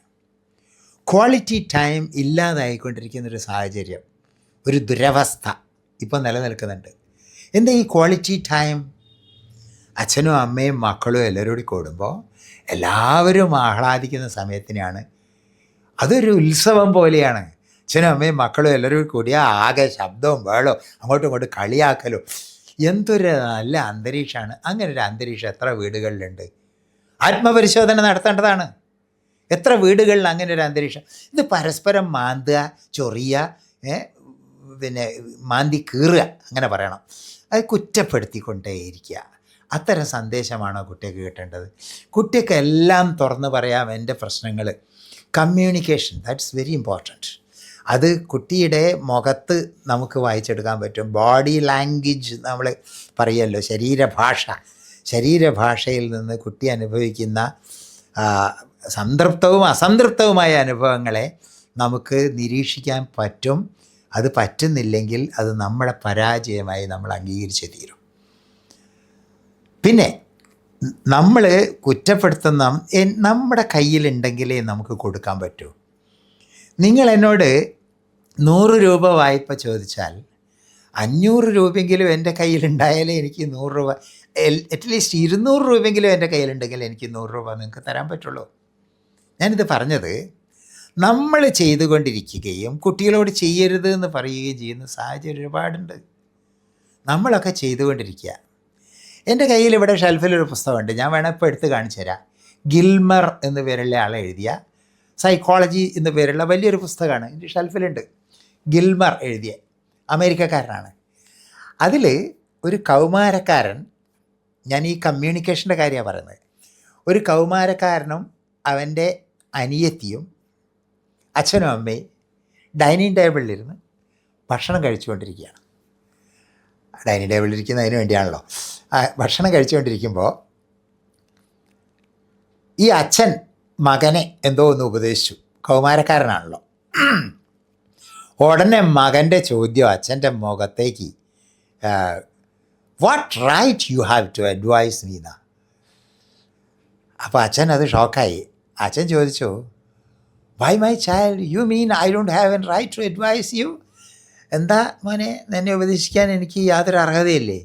ക്വാളിറ്റി ടൈം ഇല്ലാതായിക്കൊണ്ടിരിക്കുന്നൊരു സാഹചര്യം, ഒരു ദുരവസ്ഥ ഇപ്പോൾ നിലനിൽക്കുന്നുണ്ട്. എന്താ ഈ ക്വാളിറ്റി ടൈം? അച്ഛനും അമ്മയും മക്കളും എല്ലാവരും കൂടി കൂടുമ്പോൾ എല്ലാവരും ആഹ്ലാദിക്കുന്ന സമയത്തിനാണ്. അതൊരു ഉത്സവം പോലെയാണ്. അച്ഛനും അമ്മയും മക്കളും എല്ലാവരും കൂടിയാൽ ആകെ ശബ്ദവും വേളവും അങ്ങോട്ടും ഇങ്ങോട്ടും കളിയാക്കലും, എന്തൊരു നല്ല അന്തരീക്ഷമാണ്. അങ്ങനെ ഒരു അന്തരീക്ഷം എത്ര വീടുകളിലുണ്ട്? ആത്മപരിശോധന നടത്തേണ്ടതാണ്. എത്ര വീടുകളിൽ അങ്ങനെ ഒരു അന്തരീക്ഷം? ഇത് പരസ്പരം മാന്തുക, ചൊറിയുക, പിന്നെ മാന്തി കീറുക, അങ്ങനെ പറയണം. അത് കുറ്റപ്പെടുത്തിക്കൊണ്ടേയിരിക്കുക. അത്തരം സന്ദേശമാണോ കുട്ടിക്ക് കിട്ടേണ്ടത്? കുട്ടിക്ക് എല്ലാം തുറന്ന് പറയാം എൻ്റെ പ്രശ്നങ്ങൾ. Communication, that's very important. അത് കുട്ടിയുടെ മുഖത്ത് നമുക്ക് വായിച്ചെടുക്കാൻ പറ്റും. ബോഡി ലാംഗ്വേജ് നമ്മൾ പറയുമല്ലോ, ശരീരഭാഷയിൽ നിന്ന് കുട്ടി അനുഭവിക്കുന്ന സംതൃപ്തവും അസംതൃപ്തവുമായ അനുഭവങ്ങളെ നമുക്ക് നിരീക്ഷിക്കാൻ പറ്റും. അത് പറ്റുന്നില്ലെങ്കിൽ അത് നമ്മുടെ പരാജയമായി നമ്മൾ അംഗീകരിച്ചേ തീരും. പിന്നെ നമ്മൾ കുറ്റപ്പെടുത്തുന്ന നമ്മുടെ കയ്യിലുണ്ടെങ്കിലേ നമുക്ക് കൊടുക്കാൻ പറ്റൂ. നിങ്ങൾ എന്നോട് 100 രൂപ വായ്പ ചോദിച്ചാൽ 500 രൂപയെങ്കിലും എൻ്റെ കയ്യിലുണ്ടായാലേ എനിക്ക് 100 രൂപ, അറ്റ്ലീസ്റ്റ് 200 രൂപയെങ്കിലും എൻ്റെ കയ്യിലുണ്ടെങ്കിൽ എനിക്ക് 100 രൂപ നിങ്ങൾക്ക് തരാൻ പറ്റുള്ളൂ. ഞാനിത് പറഞ്ഞത് നമ്മൾ ചെയ്തുകൊണ്ടിരിക്കുകയും കുട്ടികളോട് ചെയ്യരുത് എന്ന് പറയുകയും ചെയ്യുന്ന സാഹചര്യം ഒരുപാടുണ്ട്. നമ്മളൊക്കെ ചെയ്തുകൊണ്ടിരിക്കുക. എൻ്റെ കയ്യിൽ ഇവിടെ ഷെൽഫിലൊരു പുസ്തകമുണ്ട്, ഞാൻ വേണം ഇപ്പോൾ എടുത്ത് കാണിച്ചു തരാം. ഗിൽമർ എന്ന് പേരുള്ള ആളെ എഴുതിയ സൈക്കോളജി എന്ന് പേരുള്ള വലിയൊരു പുസ്തകമാണ്, എൻ്റെ ഷെൽഫിലുണ്ട്. ഗിൽമർ എഴുതിയ അമേരിക്കക്കാരനാണ്. അതിൽ ഒരു കൗമാരക്കാരൻ, ഞാൻ ഈ കമ്മ്യൂണിക്കേഷൻ്റെ കാര്യമാണ് പറയുന്നത്, ഒരു കൗമാരക്കാരനും അവൻ്റെ അനിയത്തിയും അച്ഛനും അമ്മയും ഡൈനിങ് ടേബിളിലിരുന്ന് ഭക്ഷണം കഴിച്ചുകൊണ്ടിരിക്കുകയാണ്. ഡൈനിങ് ടേബിളിലിരിക്കുന്നതിന് വേണ്ടിയാണല്ലോ. ഭക്ഷണം കഴിച്ചുകൊണ്ടിരിക്കുമ്പോൾ ഈ അച്ഛൻ മകനെ എന്തോ ഒന്ന് ഉപദേശിച്ചു. കൗമാരക്കാരനാണല്ലോ. ഉടനെ മകൻ്റെ ചോദ്യം അച്ഛൻ്റെ മുഖത്തേക്ക്, what right you have to advise me എന്നാ. അപ്പോൾ അച്ഛൻ അത് ഷോക്കായി. അച്ഛൻ ചോദിച്ചു, why my child, you mean I don't have an right to advise you? എന്താ മോനെ, എന്നെ ഉപദേശിക്കാൻ എനിക്ക് യാതൊരു അർഹതയില്ലേ?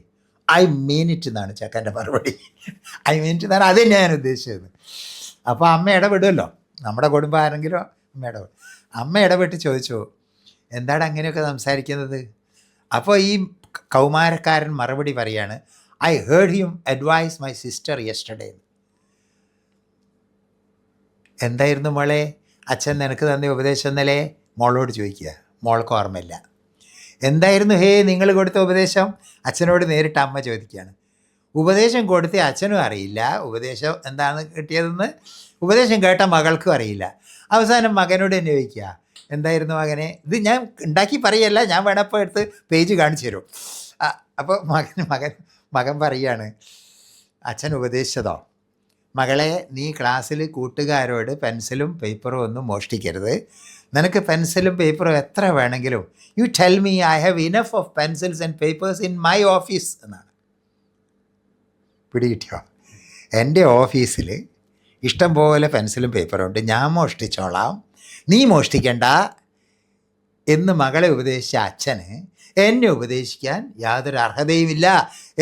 ഐ മീൻ ഇറ്റ് എന്നാണ് ചെക്കൻ്റെ മറുപടി. ഐ മീൻ ഇറ്റ് എന്നാണ്, അത് തന്നെ ഞാൻ ഉദ്ദേശിച്ചത്. അപ്പോൾ അമ്മ ഇടപെടുമല്ലോ, നമ്മുടെ കുടുംബം ആരെങ്കിലും അമ്മ ഇടപെട്ട് ചോദിച്ചു, എന്താണ് അങ്ങനെയൊക്കെ സംസാരിക്കുന്നത്? അപ്പോൾ ഈ കൗമാരക്കാരൻ മറുപടി പറയാണ്, I heard him advise my sister yesterday. എന്തായിരുന്നു മോളെ അച്ഛൻ നിനക്ക് തന്ന ഉപദേശം എന്നല്ലേ മോളോട് ചോദിക്കുക. മോൾക്ക് ഓർമ്മയില്ല. എന്തായിരുന്നു ഹേ നിങ്ങൾ കൊടുത്ത ഉപദേശം? അച്ഛനോട് നേരിട്ട് അമ്മ ചോദിക്കുകയാണ്. ഉപദേശം കൊടുത്ത അച്ഛനും അറിയില്ല ഉപദേശം എന്താണ് കിട്ടിയതെന്ന്, ഉപദേശം കേട്ട മകൾക്കും അറിയില്ല. അവസാനം മകനോട് തന്നെ ചോദിക്കുക, എന്തായിരുന്നു മകനെ? ഇത് ഞാൻ ഉണ്ടാക്കി പറയല്ല, ഞാൻ വേണപ്പോൾ എടുത്ത് പേജ് കാണിച്ചു തരും. അപ്പോൾ മകൻ പറയുകയാണ്, അച്ഛൻ ഉപദേശിച്ചതോ, മകളെ നീ ക്ലാസ്സിൽ കൂട്ടുകാരോട് പെൻസിലും പേപ്പറും ഒന്നും മോഷ്ടിക്കരുത്, നിനക്ക് പെൻസിലും പേപ്പറും എത്ര വേണമെങ്കിലും you tell me, I have enough of pencils and papers in my office എന്നാണ്. പിടികിട്ടിയോ? എൻ്റെ ഓഫീസിൽ ഇഷ്ടം പോലെ പെൻസിലും പേപ്പറും ഉണ്ട്, ഞാൻ മോഷ്ടിച്ചോളാം, നീ മോഷ്ടിക്കണ്ട എന്ന് മകളെ ഉപദേശിച്ച അച്ഛന് എന്നെ ഉപദേശിക്കാൻ യാതൊരു അർഹതയുമില്ല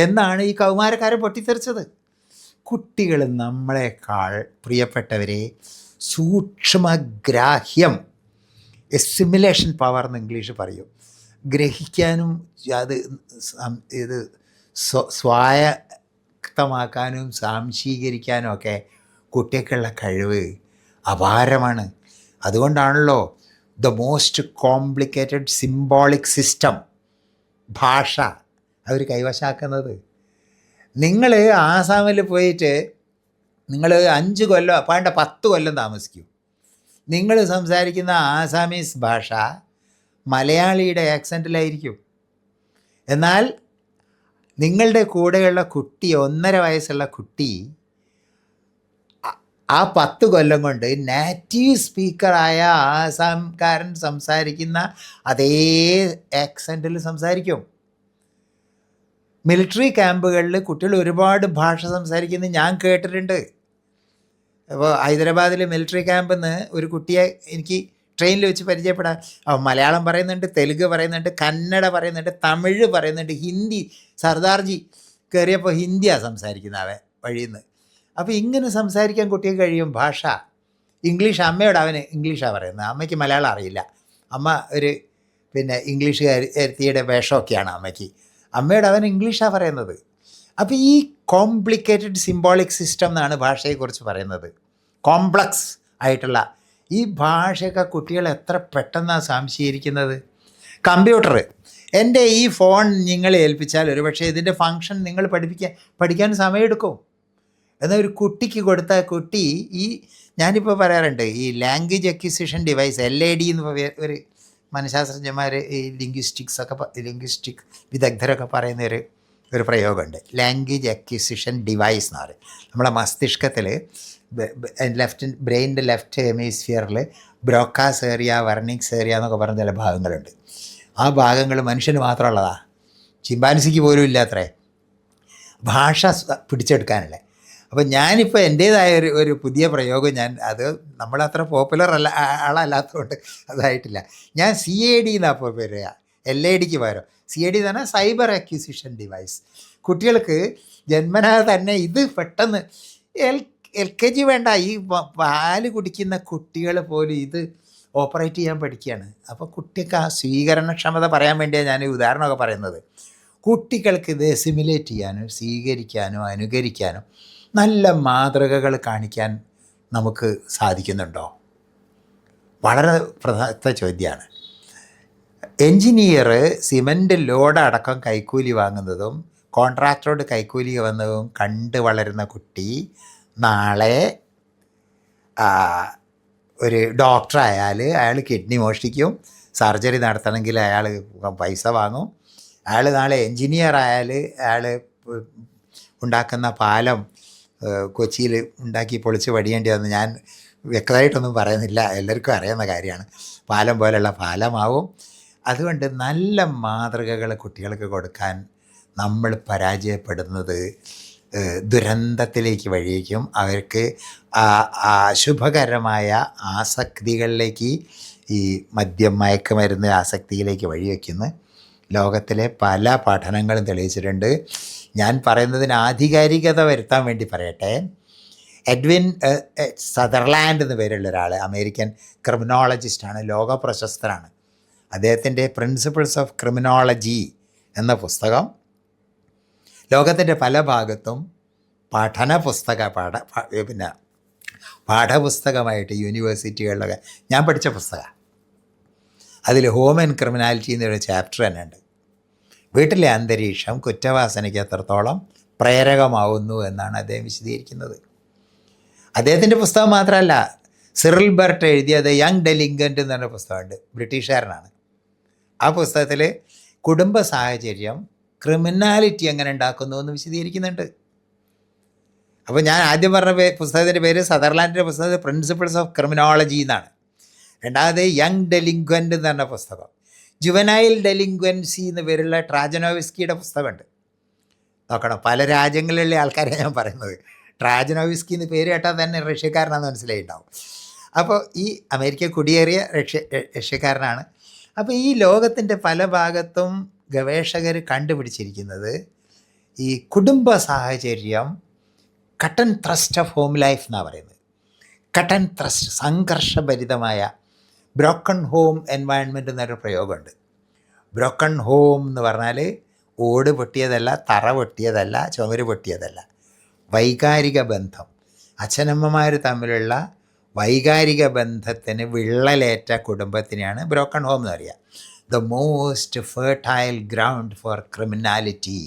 എന്നാണ് ഈ കൗമാരക്കാരൻ പൊട്ടിത്തെറിച്ചത്. കുട്ടികൾ നമ്മളെക്കാൾ പ്രിയപ്പെട്ടവരെ സൂക്ഷ്മഗ്രാഹ്യം, എസിമിലേഷൻ പവർ എന്ന് ഇംഗ്ലീഷ് പറയും, ഗ്രഹിക്കാനും അത് ഇത് സ്വായക്തമാക്കാനും സാംശീകരിക്കാനും ഒക്കെ കുട്ടികൾക്കുള്ള കഴിവ് അപാരമാണ്. അതുകൊണ്ടാണല്ലോ the most complicated symbolic system ഭാഷ അവർ കൈവശാക്കുന്നത്. നിങ്ങൾ ആസാമിൽ പോയിട്ട് നിങ്ങൾ 5 കൊല്ലം വേണ്ട 10 കൊല്ലം താമസിക്കും, നിങ്ങൾ സംസാരിക്കുന്ന ആസാമീസ് ഭാഷ മലയാളിയുടെ ആക്സൻറ്റിലായിരിക്കും. എന്നാൽ നിങ്ങളുടെ കൂടെയുള്ള കുട്ടി, 1.5 വയസ്സുള്ള കുട്ടി, ആ 10 കൊല്ലം കൊണ്ട് നാറ്റീവ് സ്പീക്കറായ ആസാംകാരൻ സംസാരിക്കുന്ന അതേ ആക്സൻറ്റിൽ സംസാരിക്കും. മിലിറ്ററി ക്യാമ്പുകളിൽ കുട്ടികൾ ഒരുപാട് ഭാഷ സംസാരിക്കുന്നത് ഞാൻ കേട്ടിട്ടുണ്ട്. അപ്പോൾ ഹൈദരാബാദിൽ മിലിറ്ററി ക്യാമ്പിൽ നിന്ന് ഒരു കുട്ടിയെ എനിക്ക് ട്രെയിനിൽ വെച്ച് പരിചയപ്പെടാൻ, മലയാളം പറയുന്നുണ്ട്, തെലുങ്ക് പറയുന്നുണ്ട്, കന്നഡ പറയുന്നുണ്ട്, തമിഴ് പറയുന്നുണ്ട്, ഹിന്ദി. സർദാർജി കയറിയപ്പോൾ ഹിന്ദിയാണ് സംസാരിക്കുന്നത് അവൻ വഴിയിൽ നിന്ന്. അപ്പോൾ ഇങ്ങനെ സംസാരിക്കാൻ കുട്ടിക്ക് കഴിയും. ഭാഷ ഇംഗ്ലീഷ്, അമ്മയോട് അവന് ഇംഗ്ലീഷാണ് പറയുന്നത്, അമ്മയ്ക്ക് മലയാളം അറിയില്ല. അമ്മ ഒരു ഇംഗ്ലീഷുകാരിയുടെ വേഷമൊക്കെയാണ് അമ്മയ്ക്ക്, അമ്മയോട് അവൻ ഇംഗ്ലീഷാണ് പറയുന്നത്. അപ്പോൾ ഈ കോംപ്ലിക്കേറ്റഡ് സിംബോളിക് സിസ്റ്റം എന്നാണ് ഭാഷയെക്കുറിച്ച് പറയുന്നത്. കോംപ്ലക്സ് ആയിട്ടുള്ള ഈ ഭാഷയൊക്കെ കുട്ടികൾ എത്ര പെട്ടെന്നാണ് സംശീകരിക്കുന്നത്. കമ്പ്യൂട്ടർ, എൻ്റെ ഈ ഫോൺ നിങ്ങൾ ഏൽപ്പിച്ചാൽ ഒരുപക്ഷെ ഇതിൻ്റെ ഫങ്ഷൻ നിങ്ങൾ പഠിക്കാൻ സമയമെടുക്കും. എന്നാൽ ഒരു കുട്ടിക്ക് കൊടുത്ത കുട്ടി ഈ ഞാനിപ്പോൾ പറയാറുണ്ട്, ഈ ലാംഗ്വേജ് അക്വിസിഷൻ ഡിവൈസ് LAD എന്ന് ഒരു മനഃശാസ്ത്രജ്ഞന്മാർ ഈ ലിംഗ്വിസ്റ്റിക് വിദഗ്ധരൊക്കെ പറയുന്ന ഒരു പ്രയോഗമുണ്ട്. ലാംഗ്വേജ് അക്വിസിഷൻ ഡിവൈസ് എന്ന് പറയും. നമ്മളെ മസ്തിഷ്കത്തിൽ ബ്രെയിനിൻ്റെ ലെഫ്റ്റ് ഹെമിസ്ഫിയറിൽ ബ്രോക്കാസ് ഏരിയ, വെർണിക്സ് ഏരിയ എന്നൊക്കെ പറഞ്ഞ ചില ഭാഗങ്ങളുണ്ട്. ആ ഭാഗങ്ങൾ മനുഷ്യന് മാത്രമുള്ളതാണ്, ചിമ്പാൻസിക്ക് പോലും ഇല്ലാത്രേ ഭാഷ പിടിച്ചെടുക്കാനുള്ള. അപ്പോൾ ഞാനിപ്പോൾ എൻ്റേതായ ഒരു പുതിയ പ്രയോഗം, അത് നമ്മളത്ര പോപ്പുലർ ആളല്ലാത്തതുകൊണ്ട് അതായിട്ടില്ല. ഞാൻ CAD എന്നാണ് ഇപ്പോൾ പറയുക, LADക്ക് പകരം CAD എന്ന് പറഞ്ഞാൽ സൈബർ അക്വിസിഷൻ ഡിവൈസ്. കുട്ടികൾക്ക് ജന്മനാ തന്നെ ഇത് പെട്ടെന്ന് LKG വേണ്ട, ഈ പാല് കുടിക്കുന്ന കുട്ടികൾ പോലും ഇത് ഓപ്പറേറ്റ് ചെയ്യാൻ പഠിക്കുകയാണ്. അപ്പോൾ കുട്ടിക്ക് ആ സ്വീകരണക്ഷമത പറയാൻ വേണ്ടിയാണ് ഞാൻ ഈ ഉദാഹരണമൊക്കെ പറയുന്നത്. കുട്ടികൾക്ക് ഇത് എസിമുലേറ്റ് ചെയ്യാനും സ്വീകരിക്കാനും അനുകരിക്കാനും നല്ല മാതൃകകൾ കാണിക്കാൻ നമുക്ക് സാധിക്കുന്നുണ്ടോ? വളരെ പ്രധാനപ്പെട്ട ചോദ്യമാണ്. എൻജിനീയർ സിമൻ്റ് ലോഡ് അടക്കം കൈക്കൂലി വാങ്ങുന്നതും കോൺട്രാക്ടറോട് കൈക്കൂലി വന്നതും കണ്ട് വളരുന്ന കുട്ടി നാളെ ഒരു ഡോക്ടറായാൽ അയാൾ കിഡ്നി മോഷ്ടിക്കും, സർജറി നടത്തണമെങ്കിൽ അയാൾ പൈസ വാങ്ങും. അയാൾ നാളെ എൻജിനീയർ ആയാൽ അയാൾ ഉണ്ടാക്കുന്ന പാലം കൊച്ചിയിൽ ഉണ്ടാക്കി പൊളിച്ച് പണിയേണ്ടി വന്നു. ഞാൻ വ്യക്തമായിട്ടൊന്നും പറയുന്നില്ല, എല്ലാവർക്കും അറിയുന്ന കാര്യമാണ്. പാലം പോലെയുള്ള പാലമാവും. അതുകൊണ്ട് നല്ല മാതൃകകൾ കുട്ടികൾക്ക് കൊടുക്കാൻ നമ്മൾ പരാജയപ്പെടുന്നത് ദുരന്തത്തിലേക്ക് വഴിവെക്കും. അവർക്ക് അശുഭകരമായ ആസക്തികളിലേക്ക്, ഈ മദ്യം മയക്കുമരുന്ന് ആസക്തിയിലേക്ക് വഴിവെക്കുന്നു. ലോകത്തിലെ പല പഠനങ്ങളും തെളിയിച്ചിട്ടുണ്ട്. ഞാൻ പറയുന്നതിന് ആധികാരികത വരുത്താൻ വേണ്ടി പറയട്ടെ. എഡ്വിൻ സദർലാൻഡ് എന്ന് പേരുള്ള ഒരാൾ, അമേരിക്കൻ ക്രിമിനോളജിസ്റ്റാണ്, ലോക പ്രശസ്തനാണ്. അദ്ദേഹത്തിൻ്റെ പ്രിൻസിപ്പിൾസ് ഓഫ് ക്രിമിനോളജി എന്ന പുസ്തകം ലോകത്തിൻ്റെ പല ഭാഗത്തും പാഠപുസ്തകമായിട്ട് യൂണിവേഴ്സിറ്റികളിലൊക്കെ ഞാൻ പഠിച്ച പുസ്തകമാണ്. അതിൽ ഹോം ആൻഡ് ക്രിമിനാലിറ്റി എന്നൊരു ചാപ്റ്റർ തന്നെ ഉണ്ട്. വീട്ടിലെ അന്തരീക്ഷം കുറ്റവാസനയ്ക്ക് എത്രത്തോളം പ്രേരകമാവുന്നു എന്നാണ് അദ്ദേഹം വിശദീകരിക്കുന്നത്. അദ്ദേഹത്തിൻ്റെ പുസ്തകം മാത്രമല്ല, സിറിൽ ബർട്ട് എഴുതിയത് യങ് ഡെലിങ്കൻ്റ് എന്ന് പറഞ്ഞ പുസ്തകമുണ്ട്, ബ്രിട്ടീഷുകാരനാണ്. ആ പുസ്തകത്തിൽ കുടുംബ സാഹചര്യം ക്രിമിനാലിറ്റി എങ്ങനെ ഉണ്ടാക്കുന്നു എന്ന് വിശദീകരിക്കുന്നുണ്ട്. അപ്പോൾ ഞാൻ ആദ്യം പറഞ്ഞ പുസ്തകത്തിൻ്റെ പേര് സദർലാൻഡിൻ്റെ പുസ്തകം പ്രിൻസിപ്പിൾസ് ഓഫ് ക്രിമിനോളജി എന്നാണ്. രണ്ടാമത് യങ് ഡെലിങ്ക്വൻ്റ് എന്ന് പറഞ്ഞ പുസ്തകം. ജുവനൈൽ ഡെലിങ്ക്വൻസി എന്ന് പേരുള്ള ട്രാജനോവിസ്കിയുടെ പുസ്തകമുണ്ട്. നോക്കണം, പല രാജ്യങ്ങളിലുള്ള ആൾക്കാരെ ഞാൻ പറയുന്നത്. ട്രാജനോവിസ്കി എന്ന് പേര് കേട്ടാൽ തന്നെ റഷ്യക്കാരനാണെന്ന് മനസ്സിലായിട്ടുണ്ടാവും. അപ്പോൾ ഈ അമേരിക്ക കുടിയേറിയ റഷ്യക്കാരനാണ്. അപ്പോൾ ഈ ലോകത്തിൻ്റെ പല ഭാഗത്തും ഗവേഷകർ കണ്ടുപിടിച്ചിരിക്കുന്നത് ഈ കുടുംബ സാഹചര്യം cut and thrust of home life എന്നാണ് പറയുന്നത്. കട്ട് ആൻഡ് ത്രസ്റ്റ്, സംഘർഷഭരിതമായ ബ്രോക്കൺ ഹോം എൻവയൺമെൻറ്റ് എന്നൊരു പ്രയോഗമുണ്ട്. ബ്രോക്കൺ ഹോം എന്ന് പറഞ്ഞാൽ ഓട് പൊട്ടിയതല്ല, തറ പൊട്ടിയതല്ല, ചുമര് പൊട്ടിയതല്ല, വൈകാരിക ബന്ധം, അച്ഛനമ്മമാർ തമ്മിലുള്ള വൈകാരിക ബന്ധത്തിന് വിള്ളലേറ്റ കുടുംബത്തിനെയാണ് ബ്രോക്കൺ ഹോം എന്ന് പറയുക. The most fertile ground for criminality.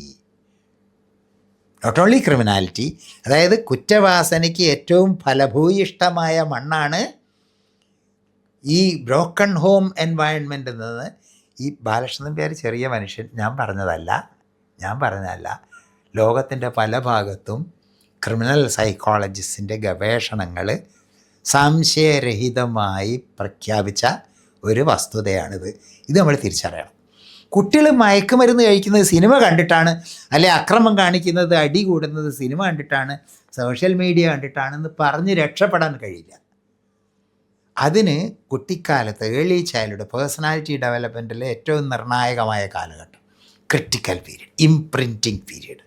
Not only criminality, അതായത് കുറ്റവാസനയ്ക്ക് ഏറ്റവും ഫലഭൂയിഷ്ടമായ മണ്ണാണ് ഈ ബ്രോക്കൺ ഹോം എൻവയൺമെൻ്റ് എന്നത്. ഈ ബാലകൃഷ്ണൻ പേര് ചെറിയ മനുഷ്യൻ, ഞാൻ പറഞ്ഞതല്ല. ലോകത്തിൻ്റെ പല ഭാഗത്തും ക്രിമിനൽ സൈക്കോളജിസ്റ്റിൻ്റെ ഗവേഷണങ്ങൾ സംശയരഹിതമായി പ്രഖ്യാപിച്ച ഒരു വസ്തുതയാണിത്. ഇത് നമ്മൾ തിരിച്ചറിയണം. കുട്ടികൾ മയക്കുമരുന്ന് കഴിക്കുന്നത് സിനിമ കണ്ടിട്ടാണ്, അല്ലെ അക്രമം കാണിക്കുന്നത്, അടി കൂടുന്നത് സിനിമ കണ്ടിട്ടാണ്, സോഷ്യൽ മീഡിയ കണ്ടിട്ടാണെന്ന് പറഞ്ഞ് രക്ഷപ്പെടാൻ കഴിയില്ല. അതിന് കുട്ടിക്കാലത്ത് ഏർലി ചൈൽഡ്ഹുഡ് പേഴ്സണാലിറ്റി ഡെവലപ്മെൻറ്റിലെ ഏറ്റവും നിർണായകമായ കാലഘട്ടം, critical period, imprinting period,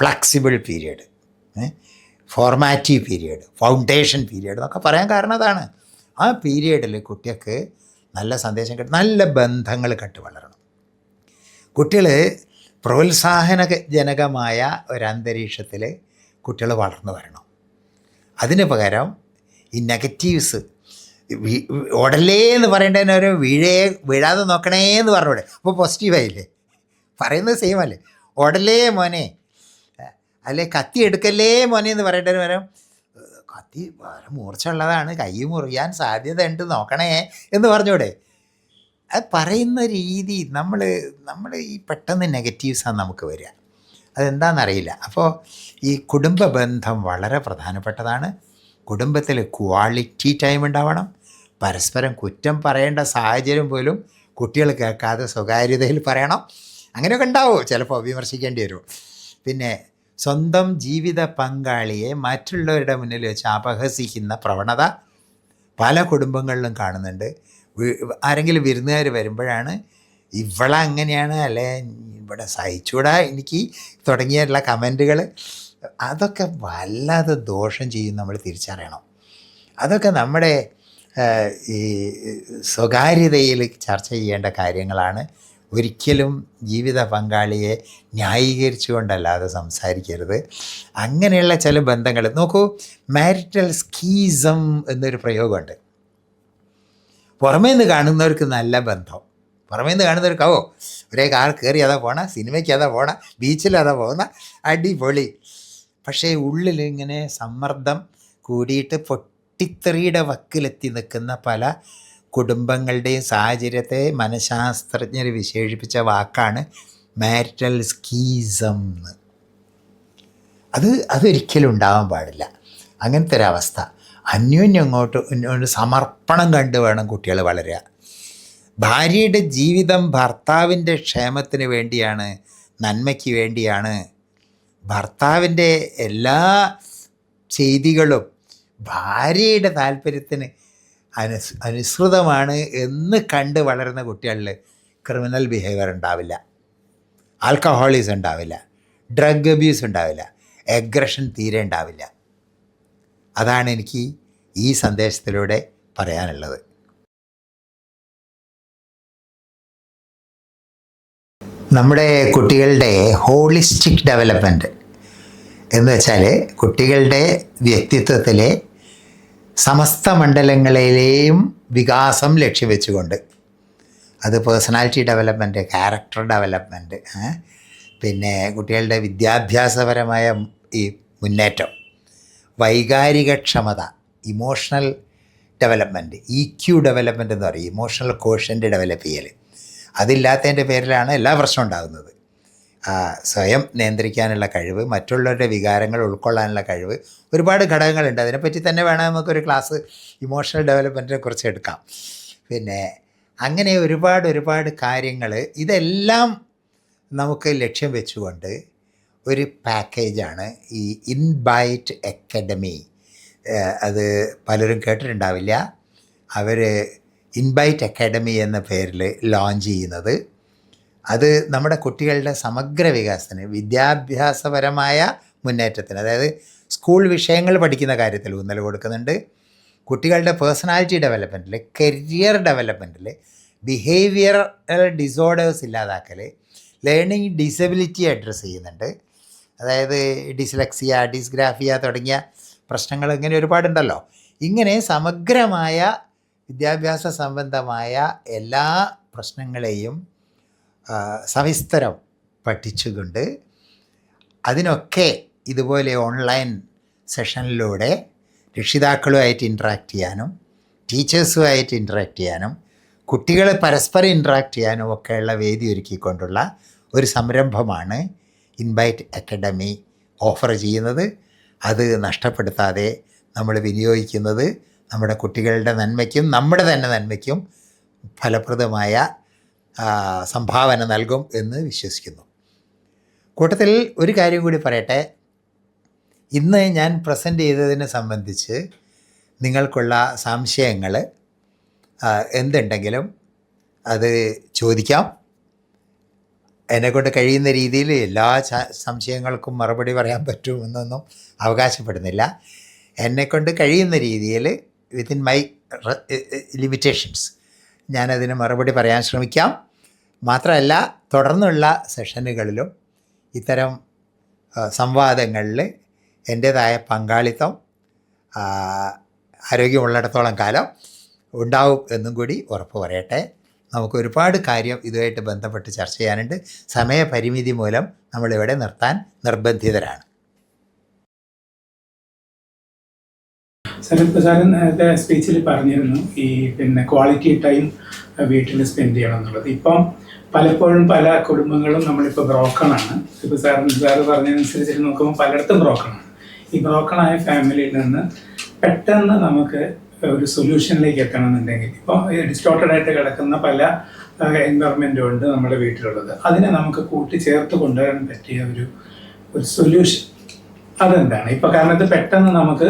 flexible period, formative period, foundation period എന്നൊക്കെ പറയാൻ കാരണം അതാണ്. ആ പീരീഡിൽ കുട്ടികൾക്ക് നല്ല സന്ദേശം കിട്ടും, നല്ല ബന്ധങ്ങൾ കെട്ട് വളരണം. കുട്ടികൾ പ്രോത്സാഹനജനകമായ ഒരന്തരീക്ഷത്തിൽ കുട്ടികൾ വളർന്നു വരണം. അതിന് പകരം ഈ നെഗറ്റീവ്സ്, ഓടല്ലേ എന്ന് പറയേണ്ടതിന് ഒരു വീഴാതെ നോക്കണേ എന്ന് പറഞ്ഞൂടെ, അപ്പോൾ പോസിറ്റീവായില്ലേ? പറയുന്നത് സെയിം അല്ലേ? ഓടല്ലേ മോനെ, അല്ലെ കത്തി എടുക്കല്ലേ മോനെ എന്ന് പറയേണ്ടതിന് പകരം കത്തി വളരെ മൂർച്ചയുള്ളതാണ്, കൈ മുറിയാൻ സാധ്യതയുണ്ട്, നോക്കണേ എന്ന് പറഞ്ഞൂടെ? അത് പറയുന്ന രീതി നമ്മൾ ഈ പെട്ടെന്ന് നെഗറ്റീവ്സാണ് നമുക്ക് വരിക. അതെന്താണെന്നറിയില്ല. അപ്പോൾ ഈ കുടുംബ ബന്ധം വളരെ പ്രധാനപ്പെട്ടതാണ്. കുടുംബത്തിൽ ക്വാളിറ്റി ടൈം ഉണ്ടാവണം. പരസ്പരം കുറ്റം പറയേണ്ട സാഹചര്യം പോലും കുട്ടികൾ കേൾക്കാതെ സ്വകാര്യതയിൽ പറയണം. അങ്ങനെയൊക്കെ ഉണ്ടാവും, ചിലപ്പോൾ വിമർശിക്കേണ്ടി വരും. പിന്നെ സ്വന്തം ജീവിത പങ്കാളിയെ മറ്റുള്ളവരുടെ മുന്നിൽ വെച്ച് അപഹസിക്കുന്ന പ്രവണത പല കുടുംബങ്ങളിലും കാണുന്നുണ്ട്. ആരെങ്കിലും വിരുന്നുകാർ വരുമ്പോഴാണ് ഇവളങ്ങനെയാണ്, അല്ലേ ഇവിടെ സഹിച്ചൂടാ എനിക്ക് തുടങ്ങിയുള്ള കമൻറ്റുകൾ, അതൊക്കെ വല്ലാതെ ദോഷം ചെയ്യും. നമ്മൾ തിരിച്ചറിയണം. അതൊക്കെ നമ്മുടെ ഈ സ്വകാര്യതയിൽ ചർച്ച ചെയ്യേണ്ട കാര്യങ്ങളാണ്. ഒരിക്കലും ജീവിത പങ്കാളിയെ ന്യായീകരിച്ചുകൊണ്ടല്ലാതെ സംസാരിക്കരുത്. അങ്ങനെയുള്ള ചില ബന്ധങ്ങൾ നോക്കൂ. മാരിറ്റൽ സ്കീസം എന്നൊരു പ്രയോഗമുണ്ട്. പുറമേ നിന്ന് കാണുന്നവർക്ക് നല്ല ബന്ധം, പുറമേ നിന്ന് കാണുന്നവർക്ക് ഒരേ കാർ കയറി അതാ പോണ, സിനിമയ്ക്ക് അതാ പോണ, ബീച്ചിൽ അതാ പോകുന്ന, അടിപൊളി. പക്ഷേ ഉള്ളിൽ ഇങ്ങനെ സമ്മർദ്ദം കൂടിയിട്ട് പൊട്ടിത്തെറിയുടെ വക്കിലെത്തി നിൽക്കുന്ന പല കുടുംബങ്ങളുടെയും സാഹചര്യത്തെ മനഃശാസ്ത്രജ്ഞർ വിശേഷിപ്പിച്ച വാക്കാണ് മാരിറ്റൽ സ്കീസം എന്ന്. അതൊരിക്കലും ഉണ്ടാവാൻ പാടില്ല. അങ്ങനത്തെ ഒരവസ്ഥ. അന്യോന്യം അങ്ങോട്ട് സമർപ്പണം കണ്ട് വേണം കുട്ടികൾ വളരുക. ഭാര്യയുടെ ജീവിതം ഭർത്താവിൻ്റെ ക്ഷേമത്തിന് വേണ്ടിയാണ്, നന്മയ്ക്ക് വേണ്ടിയാണ്. ഭർത്താവിൻ്റെ എല്ലാ ചെയ്തികളും ഭാര്യയുടെ താല്പര്യത്തിന് അനുസൃതമാണ് എന്ന് കണ്ട് വളരുന്ന കുട്ടികളിൽ ക്രിമിനൽ ബിഹേവിയർ ഉണ്ടാവില്ല, ആൽക്കഹോളിസം ഉണ്ടാവില്ല, ഡ്രഗ് അബ്യൂസ് ഉണ്ടാവില്ല, എഗ്രഷൻ തീരെ ഉണ്ടാവില്ല. അതാണ് എനിക്ക് ഈ സന്ദേശത്തിലൂടെ പറയാനുള്ളത്. നമ്മുടെ കുട്ടികളുടെ ഹോളിസ്റ്റിക് ഡെവലപ്മെൻറ്റ് എന്ന് വെച്ചാൽ കുട്ടികളുടെ വ്യക്തിത്വത്തിലെ സമസ്ത മണ്ഡലങ്ങളിലെയും വികാസം ലക്ഷ്യം വെച്ചുകൊണ്ട്, അത് പേഴ്സണാലിറ്റി ഡെവലപ്മെൻറ്റ്, ക്യാരക്ടർ ഡെവലപ്മെൻറ്റ്, പിന്നെ കുട്ടികളുടെ വിദ്യാഭ്യാസപരമായ ഈ മുന്നേറ്റം, വൈകാരിക ക്ഷമത, ഇമോഷണൽ ഡെവലപ്മെൻറ്റ്, EQ ഡെവലപ്മെൻറ്റ് എന്ന് പറയും, ഇമോഷണൽ കോഷ്യൻ്റ് ഡെവലപ്പ് ചെയ്യൽ. അതില്ലാത്തതിൻ്റെ പേരിലാണ് എല്ലാ പ്രശ്നവും ഉണ്ടാകുന്നത്. സ്വയം നിയന്ത്രിക്കാനുള്ള കഴിവ്, മറ്റുള്ളവരുടെ വികാരങ്ങൾ ഉൾക്കൊള്ളാനുള്ള കഴിവ്, ഒരുപാട് ഘടകങ്ങളുണ്ട്. അതിനെപ്പറ്റി തന്നെ വേണം നമുക്കൊരു ക്ലാസ് ഇമോഷണൽ ഡെവലപ്മെൻറ്റിനെ കുറിച്ച് എടുക്കാം. പിന്നെ അങ്ങനെ ഒരുപാട് കാര്യങ്ങൾ, ഇതെല്ലാം നമുക്ക് ലക്ഷ്യം വെച്ചുകൊണ്ട് ഒരു പാക്കേജാണ് ഈ ഇൻബൈറ്റ് അക്കാഡമി. അത് പലരും കേട്ടിട്ടുണ്ടാവില്ല. അവർ ഇൻബൈറ്റ് അക്കാഡമി എന്ന പേരിൽ ലോഞ്ച് ചെയ്യുന്നത്. അത് നമ്മുടെ കുട്ടികളുടെ സമഗ്ര വികാസത്തിന്, വിദ്യാഭ്യാസപരമായ മുന്നേറ്റത്തിന്, അതായത് സ്കൂൾ വിഷയങ്ങൾ പഠിക്കുന്ന കാര്യത്തിൽ ഊന്നൽ കൊടുക്കുന്നുണ്ട്. കുട്ടികളുടെ പേഴ്സണാലിറ്റി ഡെവലപ്മെൻറ്റിൽ, കരിയർ ഡെവലപ്മെൻറ്റിൽ, ബിഹേവിയറൽ ഡിസോർഡേഴ്സ് ഇല്ലാതാക്കൽ, ലേണിംഗ് ഡിസബിലിറ്റി അഡ്രസ്സ് ചെയ്യുന്നുണ്ട്. അതായത് ഡിസ്ലെക്സിയ, ഡിസ്ഗ്രാഫിയ തുടങ്ങിയ പ്രശ്നങ്ങൾ ഇങ്ങനെ ഒരുപാടുണ്ടല്ലോ. ഇങ്ങനെ സമഗ്രമായ വിദ്യാഭ്യാസ സംബന്ധമായ എല്ലാ പ്രശ്നങ്ങളെയും സവിസ്തരം പഠിച്ചുകൊണ്ട് അതിനൊക്കെ ഇതുപോലെ ഓൺലൈൻ സെഷനിലൂടെ രക്ഷിതാക്കളുമായിട്ട് ഇൻട്രാക്ട് ചെയ്യാനും ടീച്ചേഴ്സുമായിട്ട് ഇൻട്രാക്ട് ചെയ്യാനും കുട്ടികൾ പരസ്പരം ഇൻട്രാക്ട് ചെയ്യാനും ഒക്കെയുള്ള വേദി ഒരുക്കിക്കൊണ്ടുള്ള ഒരു സംരംഭമാണ് ഇൻബൈറ്റ് അക്കാഡമി ഓഫർ ചെയ്യുന്നത്. അത് നഷ്ടപ്പെടുത്താതെ നമ്മൾ വിനിയോഗിക്കുന്നത് നമ്മുടെ കുട്ടികളുടെ നന്മയ്ക്കും നമ്മുടെ തന്നെ നന്മയ്ക്കും ഫലപ്രദമായ സംഭാവന നൽകും എന്ന് വിശ്വസിക്കുന്നു. കൂട്ടത്തിൽ ഒരു കാര്യം കൂടി പറയട്ടെ. ഇന്ന് ഞാൻ പ്രസൻറ്റ് ചെയ്തതിനെ സംബന്ധിച്ച് നിങ്ങൾക്കുള്ള സംശയങ്ങൾ എന്തുണ്ടെങ്കിലും അത് ചോദിക്കാം. എന്നെക്കൊണ്ട് കഴിയുന്ന രീതിയിൽ എല്ലാ സംശയങ്ങൾക്കും മറുപടി പറയാൻ പറ്റുമെന്നൊന്നും അവകാശപ്പെടുന്നില്ല. എന്നെക്കൊണ്ട് കഴിയുന്ന രീതിയിൽ വിത്തിൻ മൈ ലിമിറ്റേഷൻസ് ഞാനതിന് മറുപടി പറയാൻ ശ്രമിക്കാം. മാത്രമല്ല, തുടർന്നുള്ള സെഷനുകളിലും ഇത്തരം സംവാദങ്ങളിൽ എൻ്റേതായ പങ്കാളിത്തം ആരോഗ്യമുള്ളിടത്തോളം കാലം ഉണ്ടാവും എന്നും കൂടി ഉറപ്പ് പറയട്ടെ. നമുക്ക് ഒരുപാട് കാര്യം ഇതുമായിട്ട് ബന്ധപ്പെട്ട് ചർച്ച ചെയ്യാനുണ്ട്. സമയപരിമിതി മൂലം നമ്മളിവിടെ നിർത്താൻ നിർബന്ധിതരാണ്. സാരൻ നേരത്തെ സ്പീച്ചിൽ പറഞ്ഞിരുന്നു ഈ ക്വാളിറ്റി ടൈം വീട്ടിൽ സ്പെൻഡ് ചെയ്യണം എന്നുള്ളത്. ഇപ്പം പലപ്പോഴും പല കുടുംബങ്ങളും നമ്മളിപ്പോൾ ബ്രോക്കണാണ്. ഇപ്പോൾ സാറ് പറഞ്ഞതനുസരിച്ച് നോക്കുമ്പോൾ പലയിടത്തും ബ്രോക്കണാണ്. ഈ ബ്രോക്കണായ ഫാമിലിയിൽ നിന്ന് പെട്ടെന്ന് നമുക്ക് ഒരു സൊല്യൂഷനിലേക്ക് എത്തണമെന്നുണ്ടെങ്കിൽ ഇപ്പോൾ ഡിസ്റ്റോർട്ടഡ് ആയിട്ട് കിടക്കുന്ന പല എൻവയറമെൻറ്റും ഉണ്ട് നമ്മുടെ വീട്ടിലുള്ളത്. അതിനെ നമുക്ക് കൂട്ടിച്ചേർത്ത് കൊണ്ടുവരാൻ പറ്റിയ ഒരു സൊല്യൂഷൻ അതെന്താണ്? ഇപ്പോൾ കാരണം ഇത് പെട്ടെന്ന് നമുക്ക്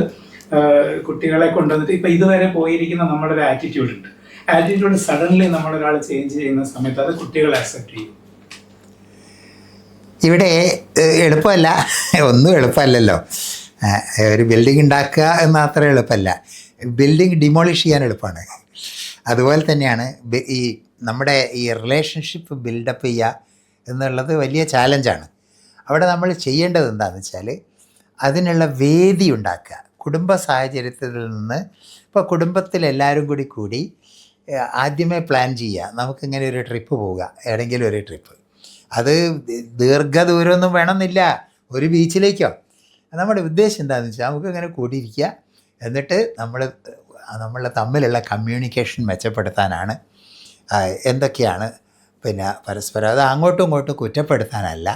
കുട്ടികളെ കൊണ്ടുവന്നിട്ട് ഇപ്പം ഇതുവരെ പോയിരിക്കുന്ന നമ്മുടെ ഒരു ആറ്റിറ്റ്യൂഡ് സഡൻലി നമ്മളൊരാൾ ചേഞ്ച് ചെയ്യുന്ന സമയത്ത് അത് കുട്ടികൾ അക്സെപ്റ്റ് ചെയ്യും. ഇവിടെ എളുപ്പമല്ല, ഒന്നും എളുപ്പമല്ലല്ലോ. ഒരു ബിൽഡിംഗ് ഉണ്ടാക്കുക എന്ന അത്ര എളുപ്പമല്ല. ബിൽഡിംഗ് ഡിമോളിഷ് ചെയ്യാൻ എളുപ്പമാണ്. അതുപോലെ തന്നെയാണ് ഈ നമ്മുടെ ഈ റിലേഷൻഷിപ്പ് ബിൽഡപ്പ് ചെയ്യുക എന്നുള്ളത് വലിയ ചാലഞ്ചാണ്. അവിടെ നമ്മൾ ചെയ്യേണ്ടത് എന്താണെന്ന് വെച്ചാൽ അതിനുള്ള വേദി ഉണ്ടാക്കുക. കുടുംബ സാഹചര്യത്തിൽ നിന്ന് ഇപ്പോൾ കുടുംബത്തിലെല്ലാവരും കൂടി ആദ്യമേ പ്ലാൻ ചെയ്യുക, നമുക്കിങ്ങനെ ഒരു ട്രിപ്പ് പോവുക, ഏതെങ്കിലും ഒരു ട്രിപ്പ്. അത് ദീർഘദൂരമൊന്നും വേണമെന്നില്ല, ഒരു ബീച്ചിലേക്കോ. നമ്മുടെ ഉദ്ദേശം എന്താണെന്ന് വെച്ചാൽ നമുക്കിങ്ങനെ കൂടിയിരിക്കുക, എന്നിട്ട് നമ്മൾ തമ്മിലുള്ള കമ്മ്യൂണിക്കേഷൻ മെച്ചപ്പെടുത്താനാണ്. എന്തൊക്കെയാണ് പരസ്പരം, അത് അങ്ങോട്ടും ഇങ്ങോട്ടും കുറ്റപ്പെടുത്താനല്ല,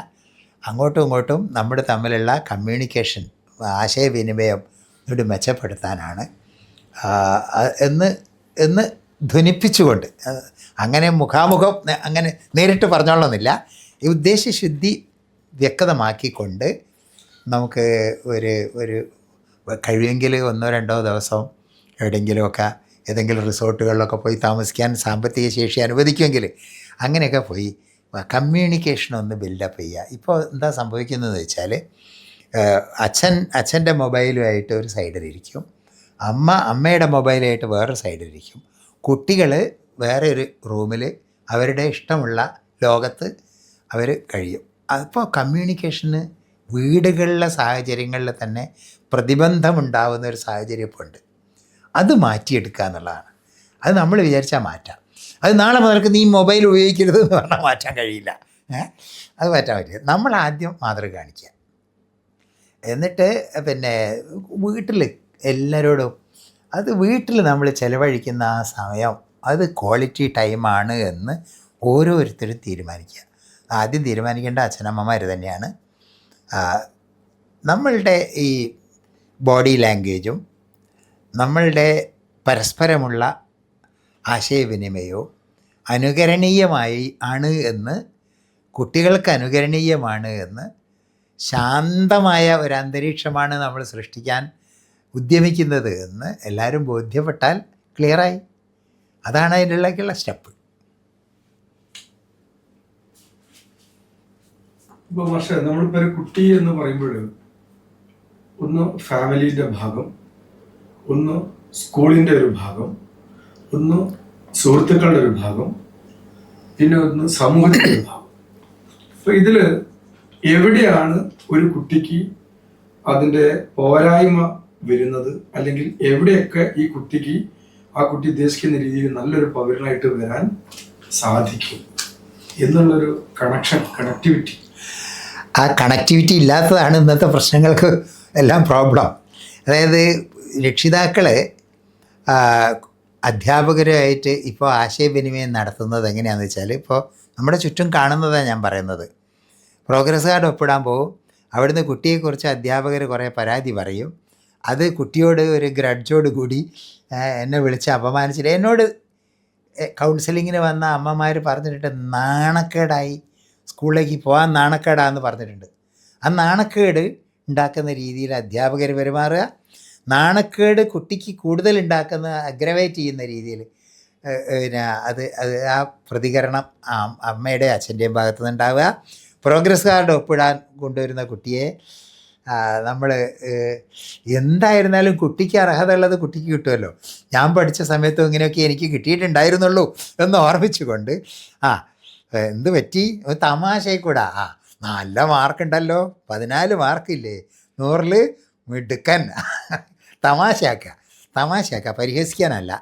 അങ്ങോട്ടും ഇങ്ങോട്ടും നമ്മുടെ തമ്മിലുള്ള കമ്മ്യൂണിക്കേഷൻ, ആശയവിനിമയം ഇവിടെ മെച്ചപ്പെടുത്താനാണ് എന്ന് ധ്വനിപ്പിച്ചുകൊണ്ട്, അങ്ങനെ മുഖാമുഖം അങ്ങനെ നേരിട്ട് പറഞ്ഞോളന്നില്ല, ഈ ഉദ്ദേശശുദ്ധി വ്യക്തമാക്കിക്കൊണ്ട് നമുക്ക് ഒരു കഴിയുമെങ്കിൽ 1-2 ദിവസം എവിടെയെങ്കിലുമൊക്കെ ഏതെങ്കിലും റിസോർട്ടുകളിലൊക്കെ പോയി താമസിക്കാൻ സാമ്പത്തിക ശേഷി അനുവദിക്കുമെങ്കിൽ അങ്ങനെയൊക്കെ പോയി കമ്മ്യൂണിക്കേഷൻ ഒന്ന് ബിൽഡപ്പ് ചെയ്യുക. ഇപ്പോൾ എന്താ സംഭവിക്കുന്നതെന്ന് വെച്ചാൽ അച്ഛൻ്റെ മൊബൈലുമായിട്ട് ഒരു സൈഡിലിരിക്കും, അമ്മയുടെ മൊബൈലായിട്ട് വേറെ സൈഡിലിരിക്കും, കുട്ടികൾ വേറെ ഒരു റൂമിൽ അവരുടെ ഇഷ്ടമുള്ള ലോകത്ത് അവർ കഴിയും. അപ്പോൾ കമ്മ്യൂണിക്കേഷന് വീടുകളിലെ സാഹചര്യങ്ങളിൽ തന്നെ പ്രതിബന്ധമുണ്ടാകുന്ന ഒരു സാഹചര്യം ഇപ്പോൾ ഉണ്ട്. അത് മാറ്റിയെടുക്കുക എന്നുള്ളതാണ്. അത് നമ്മൾ വിചാരിച്ചാൽ മാറ്റാം. അത് നാളെ മുതൽക്ക് നീ മൊബൈൽ ഉപയോഗിക്കരുത് എന്ന് പറഞ്ഞാൽ മാറ്റാൻ കഴിയില്ല. അത് മാറ്റാൻ പറ്റില്ല. നമ്മൾ ആദ്യം മാതൃക കാണിക്കുക, എന്നിട്ട് വീട്ടിൽ എല്ലാവരോടും അത് വീട്ടിൽ നമ്മൾ ചിലവഴിക്കുന്ന ആ സമയം അത് ക്വാളിറ്റി ടൈമാണ് എന്ന് ഓരോരുത്തരും തീരുമാനിക്കുക. ആദ്യം തീരുമാനിക്കേണ്ട അച്ഛനമ്മമാർ തന്നെയാണ്. നമ്മളുടെ ഈ ബോഡി ലാംഗ്വേജും നമ്മളുടെ പരസ്പരമുള്ള ആശയവിനിമയവും അനുകരണീയമായി ആണ് എന്ന്, കുട്ടികൾക്ക് അനുകരണീയമാണ് എന്ന്, ശാന്തമായ ഒരു അന്തരീക്ഷമാണ് നമ്മൾ സൃഷ്ടിക്കാൻ ഉദ്യമിക്കുന്നത് എന്ന് എല്ലാവരും ബോധ്യപ്പെട്ടാൽ ക്ലിയറായി. അതാണ് അതിൻ്റെയൊക്കെയുള്ള സ്റ്റെപ്പ്. ഇപ്പോൾ പക്ഷേ നമ്മളിപ്പോൾ ഒരു കുട്ടി എന്ന് പറയുമ്പോൾ ഒന്ന് ഫാമിലിൻ്റെ ഭാഗം, ഒന്ന് സ്കൂളിൻ്റെ ഒരു ഭാഗം, ഒന്ന് സുഹൃത്തുക്കളുടെ ഒരു ഭാഗം, പിന്നെ ഒന്ന് സമൂഹത്തിൻ്റെ ഒരു ഭാഗം. അപ്പോൾ ഇതിൽ എവിടെയാണ് ഒരു കുട്ടിക്ക് അതിൻ്റെ പോരായ്മ വരുന്നത്, അല്ലെങ്കിൽ എവിടെയൊക്കെ ഈ കുട്ടിക്ക് ആ കുട്ടി ഉദ്ദേശിക്കുന്ന രീതിയിൽ നല്ലൊരു പൗരനായിട്ട് വരാൻ സാധിക്കും എന്നുള്ളൊരു കണക്ടിവിറ്റി. ആ കണക്ടിവിറ്റി ഇല്ലാത്തതാണ് ഇന്നത്തെ പ്രശ്നങ്ങൾക്ക് എല്ലാം പ്രോബ്ലം. അതായത് രക്ഷിതാക്കൾ അധ്യാപകരുമായിട്ട് ഇപ്പോൾ ആശയവിനിമയം നടത്തുന്നത് എങ്ങനെയാണെന്ന് വെച്ചാൽ, ഇപ്പോൾ നമ്മുടെ ചുറ്റും കാണുന്നതാണ് ഞാൻ പറയുന്നത്. പ്രോഗ്രസ് കാർഡ് ഒപ്പിടാൻ പോകും, അവിടുന്ന് കുട്ടിയെക്കുറിച്ച് അധ്യാപകർ കുറേ പരാതി പറയും. അത് കുട്ടിയോട് ഒരു ഗ്രഡ്ജോട് കൂടി എന്നെ വിളിച്ച് അപമാനിച്ചിട്ട് എന്നോട് കൗൺസിലിങ്ങിന് വന്ന അമ്മമാർ പറഞ്ഞിട്ട് നാണക്കേടായി, സ്കൂളിലേക്ക് പോകാൻ നാണക്കേടാന്ന് പറഞ്ഞിട്ടുണ്ട്. ആ നാണക്കേട് ഉണ്ടാക്കുന്ന രീതിയിൽ അധ്യാപകർ പെരുമാറുക, നാണക്കേട് കുട്ടിക്ക് കൂടുതൽ ഉണ്ടാക്കുന്ന അഗ്രവേറ്റ് ചെയ്യുന്ന രീതിയിൽ പിന്നെ അത് ആ പ്രതികരണം അമ്മയുടെ അച്ഛൻ്റെയും ഭാഗത്തു നിന്നുണ്ടാവുക. പ്രോഗ്രസ് കാർഡ് ഒപ്പിടാൻ കൊണ്ടുവരുന്ന കുട്ടിയെ നമ്മൾ എന്തായിരുന്നാലും കുട്ടിക്ക് അർഹത ഉള്ളത് കുട്ടിക്ക് കിട്ടുമല്ലോ. ഞാൻ പഠിച്ച സമയത്തും ഇങ്ങനെയൊക്കെ എനിക്ക് കിട്ടിയിട്ടുണ്ടായിരുന്നുള്ളൂ എന്ന് ഓർമ്മിച്ചുകൊണ്ട് എന്ത് പറ്റി തമാശയിൽക്കൂടാ, നല്ല മാർക്കുണ്ടല്ലോ, 14 മാർക്കില്ലേ, 100ൽ മിടുക്കൻ, തമാശയാക്കുക, പരിഹസിക്കാനല്ല.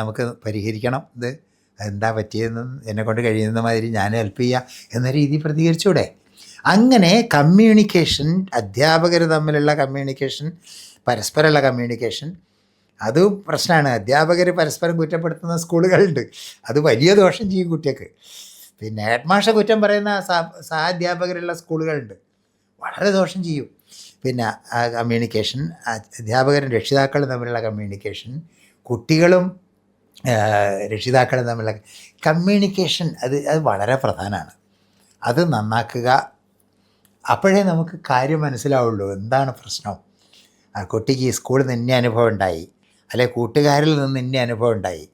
നമുക്ക് പരിഹരിക്കണം, ഇത് എന്താ പറ്റിയതെന്ന് എന്നെക്കൊണ്ട് കഴിയുന്ന മാതിരി ഞാൻ ഹെൽപ്പ് ചെയ്യുക എന്ന രീതി പ്രതികരിച്ചൂടെ? അങ്ങനെ കമ്മ്യൂണിക്കേഷൻ, അധ്യാപകർ തമ്മിലുള്ള കമ്മ്യൂണിക്കേഷൻ, പരസ്പരമുള്ള കമ്മ്യൂണിക്കേഷൻ, അത് പ്രശ്നമാണ്. അധ്യാപകർ പരസ്പരം കുറ്റപ്പെടുത്തുന്ന സ്കൂളുകളുണ്ട്, അത് വലിയ ദോഷം ചെയ്യും കുട്ടിക്ക്. പിന്നെ ഹെഡ് മാഷെ കുറ്റം പറയുന്ന സഹാധ്യാപകരുള്ള സ്കൂളുകളുണ്ട്, വളരെ ദോഷം ചെയ്യും. പിന്നെ കമ്മ്യൂണിക്കേഷൻ, അധ്യാപകരും രക്ഷിതാക്കളും തമ്മിലുള്ള കമ്മ്യൂണിക്കേഷൻ, കുട്ടികളും രക്ഷിതാക്കളും തമ്മിലുള്ള കമ്മ്യൂണിക്കേഷൻ, അത് വളരെ പ്രധാനമാണ്. അത് നന്നാക്കുക. അപ്പോഴേ നമുക്ക് കാര്യം മനസ്സിലാവുള്ളൂ, എന്താണ് പ്രശ്നം. കുട്ടിക്ക് ഈ സ്കൂളിൽ നിന്ന് ഇന്ന അനുഭവം ഉണ്ടായി, അല്ലെ കൂട്ടുകാരിൽ നിന്ന് ഇന്ന അനുഭവം ഉണ്ടായി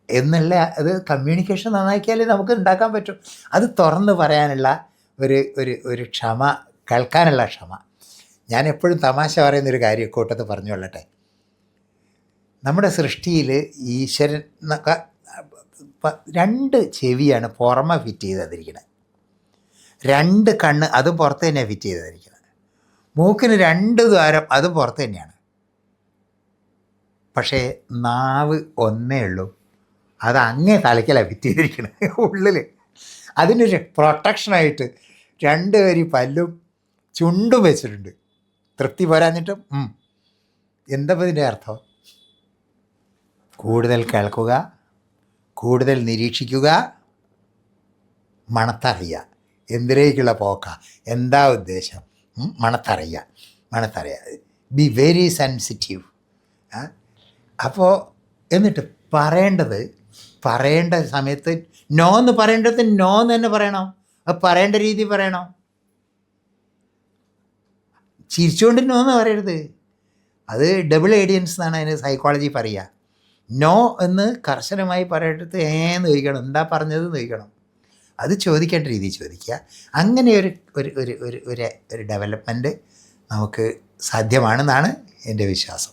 എന്നുള്ള അത് കമ്മ്യൂണിക്കേഷൻ നന്നാക്കിയാലേ നമുക്ക് ഉണ്ടാക്കാൻ പറ്റും. അത് തുറന്ന് പറയാനുള്ള ഒരു ക്ഷമ, കേൾക്കാനുള്ള ക്ഷമ. ഞാൻ എപ്പോഴും തമാശ പറയുന്നൊരു കാര്യം കൂട്ടത്ത് പറഞ്ഞുകൊള്ളട്ടെ. നമ്മുടെ സൃഷ്ടിയിൽ ഈശ്വരൻ 2 ചെവിയാണ് പുറമെ ഫിറ്റ് ചെയ്തിരിക്കുന്നത്, 2 കണ്ണ് അതും പുറത്ത് തന്നെയാണ് ഫിറ്റ് ചെയ്തിരിക്കുന്നത്, മൂക്കിന് 2 ദ്വാരം അതും പുറത്ത് തന്നെയാണ്. പക്ഷേ നാവ് ഒന്നേ ഉള്ളൂ, അത് അങ്ങേ തലയ്ക്കലാണ് ഫിറ്റ് ചെയ്തിരിക്കുന്നത് ഉള്ളിൽ. അതിനൊരു പ്രൊട്ടക്ഷനായിട്ട് 2 വരി പല്ലും ചുണ്ടും വെച്ചിട്ടുണ്ട്. തൃപ്തി പോരാഞ്ഞിട്ടും എന്താ ഇതിൻ്റെ അർത്ഥം? കൂടുതൽ കേൾക്കുക, കൂടുതൽ നിരീക്ഷിക്കുക, മണത്തറിയുക, എന്തിലേക്കുള്ള പോക്ക, എന്താ ഉദ്ദേശം, മണത്തറിയുക, ബി വെരി സെൻസിറ്റീവ്. അപ്പോൾ എന്നിട്ട് പറയേണ്ട സമയത്ത് നോ എന്ന് പറയേണ്ടത് നോ എന്ന് തന്നെ പറയണം, അത് പറയേണ്ട രീതി പറയണം. ചിരിച്ചുകൊണ്ട് നോ എന്ന് പറയരുത്, അത് ഡബിൾ ഏഡിയൻസ് എന്നാണ് അതിന് സൈക്കോളജി പറയുക. നോ എന്ന് കർശനമായി പറയേണ്ടത് ഏന്ന് ചോദിക്കണം, എന്താ പറഞ്ഞത് ചോദിക്കണം, അത് ചോദിക്കേണ്ട രീതി ചോദിക്കുക. അങ്ങനെ ഒരു ഡെവലപ്മെൻറ്റ് നമുക്ക് സാധ്യമാണെന്നാണ് എൻ്റെ വിശ്വാസം.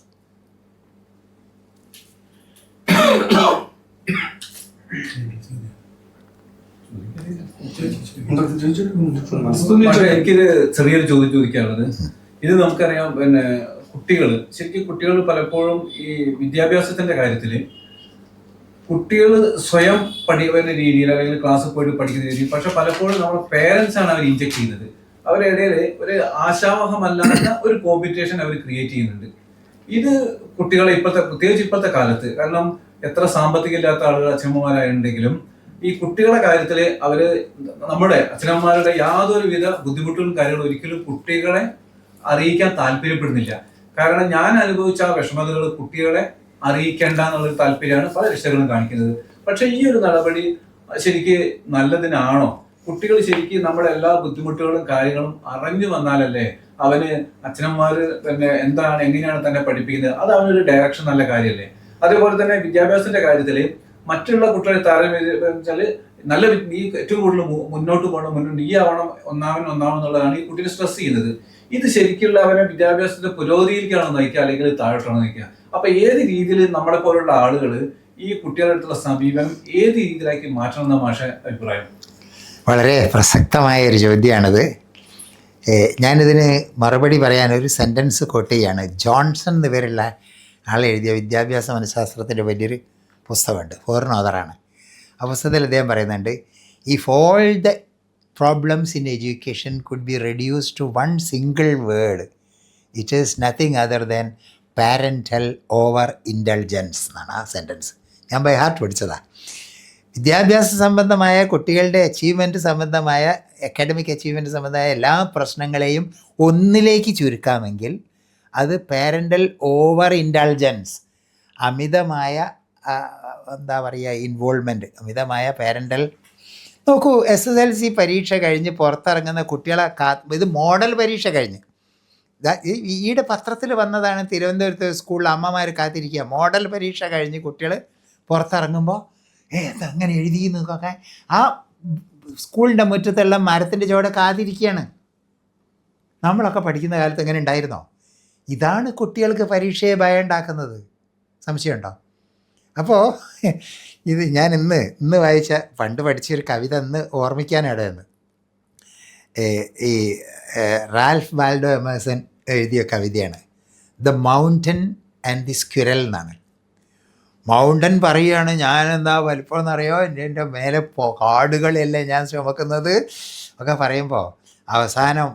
എനിക്കൊരു ചെറിയൊരു ചോദ്യം ചോദിക്കാനുള്ളത്, ഇത് നമുക്കറിയാം, പിന്നെ കുട്ടികൾ പലപ്പോഴും ഈ വിദ്യാഭ്യാസത്തിന്റെ കാര്യത്തിൽ കുട്ടികൾ സ്വയം പഠിക്കുന്ന രീതിയിൽ അല്ലെങ്കിൽ ക്ലാസ്സിൽ പോയിട്ട് പഠിക്കുന്ന രീതിയിൽ, പക്ഷെ പലപ്പോഴും നമ്മുടെ പേരൻസ് ആണ് അവർ ഇൻജെക്ട് ചെയ്യുന്നത്. അവരുടെ ഇടയിൽ ഒരു ആശാവഹമല്ലാത്ത ഒരു കോമ്പറ്റീഷൻ അവർ ക്രിയേറ്റ് ചെയ്യുന്നുണ്ട്. ഇത് കുട്ടികളെ പ്രത്യേകിച്ച് ഇപ്പോഴത്തെ കാലത്ത്, കാരണം എത്ര സാമ്പത്തികം ഇല്ലാത്ത ആളുകൾ അച്ഛനമ്മമാരായിട്ടുണ്ടെങ്കിലും ഈ കുട്ടികളുടെ കാര്യത്തിൽ അവര് നമ്മുടെ അച്ഛനമ്മമാരുടെ യാതൊരുവിധ ബുദ്ധിമുട്ടുകളും കാര്യങ്ങളും ഒരിക്കലും കുട്ടികളെ അറിയിക്കാൻ താല്പര്യപ്പെടുന്നില്ല. കാരണം ഞാൻ അനുഭവിച്ച ആ വിഷമതകൾ കുട്ടികളെ അറിയിക്കേണ്ട എന്നുള്ളൊരു താല്പര്യമാണ് പല രക്ഷകരും കാണിക്കുന്നത്. പക്ഷെ ഈ ഒരു നടപടി ശരിക്ക് നല്ലതിനാണോ? കുട്ടികൾ ശരിക്കും നമ്മുടെ എല്ലാ ബുദ്ധിമുട്ടുകളും കാര്യങ്ങളും അറിഞ്ഞു വന്നാലല്ലേ അവന് അച്ഛനമ്മമാര് തന്നെ എന്താണ് എങ്ങനെയാണ് തന്നെ പഠിപ്പിക്കുന്നത്, അത് അവനൊരു ഡയറക്ഷൻ നല്ല കാര്യമല്ലേ. അതേപോലെ തന്നെ വിദ്യാഭ്യാസത്തിന്റെ കാര്യത്തില് മറ്റുള്ള കുട്ടികളെ താരതമ്യം വെച്ചാല് നല്ല ഈ ഏറ്റവും കൂടുതൽ മുന്നോട്ട് പോകണം, ഈ ആവണം, ഒന്നാമൻ എന്നുള്ളതാണ് ഈ കുട്ടിയെ സ്ട്രെസ് ചെയ്യുന്നത്. ഇത് ശരിക്കുള്ള അവനെ വിദ്യാഭ്യാസത്തിന്റെ പുരോഗതിയിലേക്കാണോ നയിക്കുക അല്ലെങ്കിൽ താഴോട്ടാണോ നയിക്കുക? അപ്പൊ ഏത് രീതിയിൽ നമ്മളെ പോലുള്ള ആളുകൾ ഈ കുട്ടികളുടെ അടുത്തുള്ള സമീപനം ഏത് രീതിയിലേക്ക് മാറ്റണം എന്ന മാഷ അഭിപ്രായം? വളരെ പ്രസക്തമായ ഒരു ചോദ്യമാണിത്. ഞാനിതിന് മറുപടി പറയാൻ ഒരു സെൻറ്റൻസ് കോട്ട് ചെയ്യാണ്. ജോൺസൺ എന്ന പേരുള്ള ആളെഴുതിയ വിദ്യാഭ്യാസ മനഃശാസ്ത്രത്തിൻ്റെ വലിയൊരു പുസ്തകമുണ്ട്, ഫോറിൻ ഓതറാണ്. ആ പുസ്തകത്തിൽ അദ്ദേഹം പറയുന്നുണ്ട്, if all the problems in education could be reduced to one single word, it is nothing other than parental over intelligence എന്നാണ് ആ സെൻറ്റൻസ്. ഞാൻ ബൈ ഹാർട്ട് പഠിച്ചതാണ്. വിദ്യാഭ്യാസ സംബന്ധമായ കുട്ടികളുടെ അച്ചീവ്മെൻറ്റ് സംബന്ധമായ അക്കാഡമിക് അച്ചീവ്മെൻറ്റ് സംബന്ധമായ എല്ലാ പ്രശ്നങ്ങളെയും ഒന്നിലേക്ക് ചുരുക്കാമെങ്കിൽ അത് പാരൻ്റൽ ഓവർ ഇൻ്റലിജൻസ്, അമിതമായ എന്താ പറയുക ഇൻവോൾവ്മെൻറ്റ്, അമിതമായ പാരൻ്റൽ. നോക്കൂ, SSLC പരീക്ഷ കഴിഞ്ഞ് പുറത്തിറങ്ങുന്ന കുട്ടികളെ ഇത് മോഡൽ പരീക്ഷ കഴിഞ്ഞ് ഈയിടെ പത്രത്തിൽ വന്നതാണ്. തിരുവനന്തപുരത്ത് സ്കൂളിൽ അമ്മമാർ കാത്തിരിക്കുക, മോഡൽ പരീക്ഷ കഴിഞ്ഞ് കുട്ടികൾ പുറത്തിറങ്ങുമ്പോൾ അതങ്ങനെ എഴുതി നോക്കൊക്കെ ആ സ്കൂളിൻ്റെ മുറ്റത്തുള്ള മരത്തിൻ്റെ ചുവടെ കാത്തിരിക്കുകയാണ്. നമ്മളൊക്കെ പഠിക്കുന്ന കാലത്ത് എങ്ങനെ ഉണ്ടായിരുന്നോ? ഇതാണ് കുട്ടികൾക്ക് പരീക്ഷയെ ഭയം ഉണ്ടാക്കുന്നത്. സംശയമുണ്ടോ? അപ്പോൾ ഇത് ഞാൻ ഇന്ന് വായിച്ച പണ്ട് പഠിച്ചൊരു കവിത ഇന്ന് ഓർമ്മിക്കാനിടയെന്ന്. ഈ റാൽഫ് വാൽഡോ എമേഴ്സൺ എഴുതിയ കവിതയാണ്, the mountain and the squirrel എന്നാണ്. മൗണ്ടൻ പറയുകയാണ്, ഞാനെന്താ വലിപ്പം എന്നറിയോ, എൻ്റെ മേലെ കാടുകളല്ലേ ഞാൻ ചുമക്കുന്നത് ഒക്കെ പറയുമ്പോൾ അവസാനം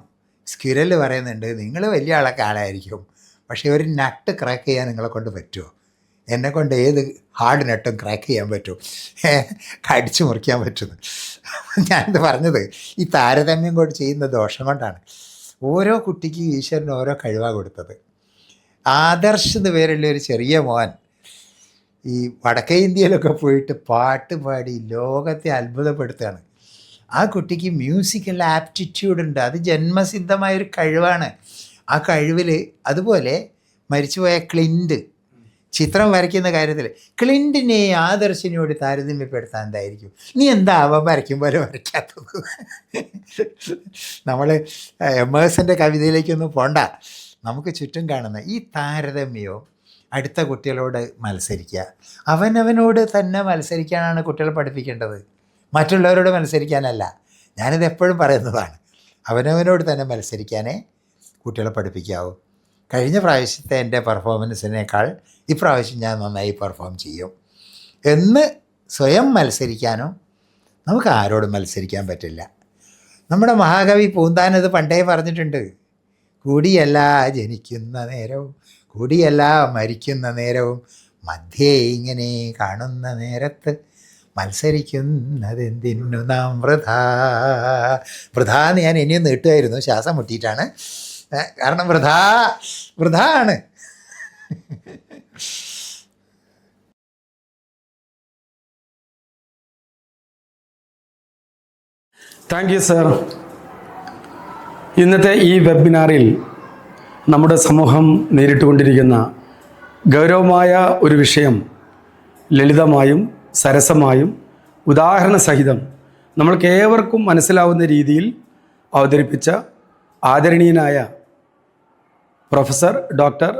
സ്ക്വിറൽ പറയുന്നുണ്ട്, നിങ്ങൾ വലിയ ആളായിരിക്കും, പക്ഷേ ഒരു നട്ട് ക്രാക്ക് ചെയ്യാൻ നിങ്ങളെ കൊണ്ട് പറ്റുമോ? എന്നെക്കൊണ്ട് ഏത് ഹാർഡ് നട്ടും ക്രാക്ക് ചെയ്യാൻ പറ്റും, കടിച്ചു മുറിക്കാൻ പറ്റുന്നു. ഞാനിത് പറഞ്ഞത് ഈ താരതമ്യം കൊണ്ട് ചെയ്യുന്ന ദോഷം കൊണ്ടാണ്. ഓരോ കുട്ടിക്കും ഈശ്വരന് ഓരോ കഴിവാണ് കൊടുത്തത്. ആദർശ് എന്ന് പേരുള്ള ഒരു ചെറിയ മോൻ ഈ വടക്കേ ഇന്ത്യയിലൊക്കെ പോയിട്ട് പാട്ട് പാടി ലോകത്തെ അത്ഭുതപ്പെടുത്തുകയാണ്. ആ കുട്ടിക്ക് മ്യൂസിക്കൽ ആപ്റ്റിറ്റ്യൂഡ് ഉണ്ട്, അത് ജന്മസിദ്ധമായൊരു കഴിവാണ്. ആ കഴിവിൽ അതുപോലെ മരിച്ചുപോയ ക്ലിൻറ്റ് ചിത്രം വരയ്ക്കുന്ന കാര്യത്തിൽ ക്ലിൻറ്റിനെ ആദർശിനോട് താരതമ്യപ്പെടുത്താൻ എന്തായിരിക്കും? നീ എന്താ അവൻ വരയ്ക്കും പോലെ വരയ്ക്കാത്തത്? നമ്മൾ എമേഴ്സൻ്റെ കവിതയിലേക്കൊന്നും പോണ്ട. നമുക്ക് ചുറ്റും കാണുന്ന ഈ താരതമ്യവും അടുത്ത കുട്ടികളോട് മത്സരിക്കുക, അവനവനോട് തന്നെ മത്സരിക്കാനാണ് കുട്ടികളെ പഠിപ്പിക്കേണ്ടത്, മറ്റുള്ളവരോട് മത്സരിക്കാനല്ല. ഞാനിത് എപ്പോഴും പറയുന്നതാണ്, അവനവനോട് തന്നെ മത്സരിക്കാനേ കുട്ടികളെ പഠിപ്പിക്കാവൂ. കഴിഞ്ഞ പ്രാവശ്യത്തെ എൻ്റെ പെർഫോമൻസിനേക്കാൾ ഇപ്രാവശ്യം ഞാൻ നന്നായി പെർഫോം ചെയ്യും എന്ന് സ്വയം മത്സരിക്കാനും നമുക്ക് ആരോടും മത്സരിക്കാൻ പറ്റില്ല. നമ്മുടെ മഹാകവി പൂന്താനത് പണ്ടേ പറഞ്ഞിട്ടുണ്ട്, കൂടിയല്ല ജനിക്കുന്ന നേരവും കൂടിയല്ല മരിക്കുന്ന നേരവും മധ്യേ ഇങ്ങനെ കാണുന്ന നേരത്ത് മത്സരിക്കുന്നതെന്തിനു നാം വൃഥാ എന്ന് ഞാൻ ഇനിയും നീട്ടുമായിരുന്നു, ശ്വാസം മുട്ടിയിട്ടാണ്. കാരണം വൃഥാ ആണ്. Thank you sir. ഇന്നത്തെ ഈ വെബിനാറിൽ നമ്മുടെ സമൂഹം നേരിട്ടുകൊണ്ടിരിക്കുന്ന ഗൗരവമായ ഒരു വിഷയം ലളിതമായും സരസമായും ഉദാഹരണ സഹിതം നമ്മൾക്ക് ഏവർക്കും മനസ്സിലാവുന്ന രീതിയിൽ അവതരിപ്പിച്ച ആദരണീയനായ പ്രൊഫസർ ഡോക്ടർ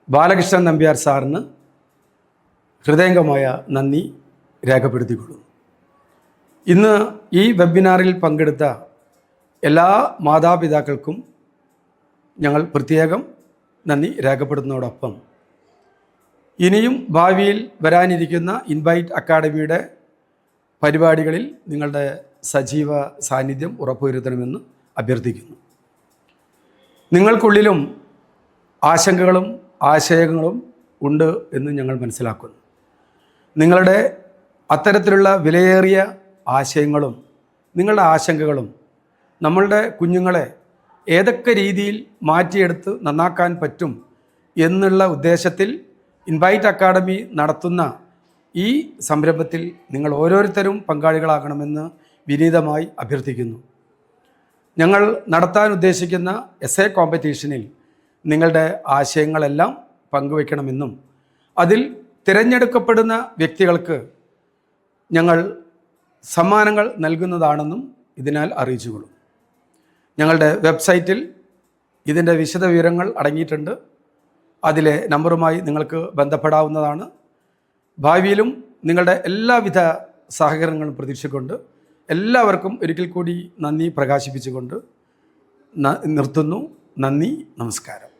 ബാലകൃഷ്ണൻ നമ്പ്യാർ സാറിന് ഹൃദയംഗമായ നന്ദി രേഖപ്പെടുത്തിക്കൊള്ളുന്നു. ഇന്ന് ഈ വെബിനാറിൽ പങ്കെടുത്ത എല്ലാ മാതാപിതാക്കൾക്കും ഞങ്ങൾ പ്രത്യേകം നന്ദി രേഖപ്പെടുത്തുന്നതോടൊപ്പം ഇനിയും ഭാവിയിൽ വരാനിരിക്കുന്ന ഇൻവൈറ്റ് അക്കാഡമിയുടെ പരിപാടികളിൽ നിങ്ങളുടെ സജീവ സാന്നിധ്യം ഉറപ്പുവരുത്തണമെന്ന് അഭ്യർത്ഥിക്കുന്നു. നിങ്ങൾക്കുള്ളിലും ആശങ്കകളും ആശയങ്ങളും ഉണ്ട് എന്ന് ഞങ്ങൾ മനസ്സിലാക്കുന്നു. നിങ്ങളുടെ അത്തരത്തിലുള്ള വിലയേറിയ ആശയങ്ങളും നിങ്ങളുടെ ആശങ്കകളും നമ്മളുടെ കുഞ്ഞുങ്ങളെ ഏതൊക്കെ രീതിയിൽ മാറ്റിയെടുത്ത് നന്നാക്കാൻ പറ്റും എന്നുള്ള ഉദ്ദേശത്തിൽ ഇൻവൈറ്റ് അക്കാഡമി നടത്തുന്ന ഈ സംരംഭത്തിൽ നിങ്ങൾ ഓരോരുത്തരും പങ്കാളികളാകണമെന്ന് വിനീതമായി അഭ്യർത്ഥിക്കുന്നു. ഞങ്ങൾ നടത്താൻ ഉദ്ദേശിക്കുന്ന എസ്സേ കോമ്പറ്റീഷനിൽ നിങ്ങളുടെ ആശയങ്ങളെല്ലാം പങ്കുവയ്ക്കണമെന്നും അതിൽ തിരഞ്ഞെടുക്കപ്പെടുന്ന വ്യക്തികൾക്ക് ഞങ്ങൾ സമ്മാനങ്ങൾ നൽകുന്നതാണെന്നും ഇതിനാൽ അറിയിച്ചുകൊള്ളും. ഞങ്ങളുടെ വെബ്സൈറ്റിൽ ഇതിൻ്റെ വിശദവിവരങ്ങൾ അടങ്ങിയിട്ടുണ്ട്. അതിലെ നമ്പറുമായി നിങ്ങൾക്ക് ബന്ധപ്പെടാവുന്നതാണ്. ഭാവിയിലും നിങ്ങളുടെ എല്ലാവിധ സഹകരണങ്ങളും പ്രതീക്ഷിച്ചുകൊണ്ട് എല്ലാവർക്കും ഒരിക്കൽ കൂടി നന്ദി പ്രകാശിപ്പിച്ചുകൊണ്ട് നിർത്തുന്നു. നന്ദി, നമസ്കാരം.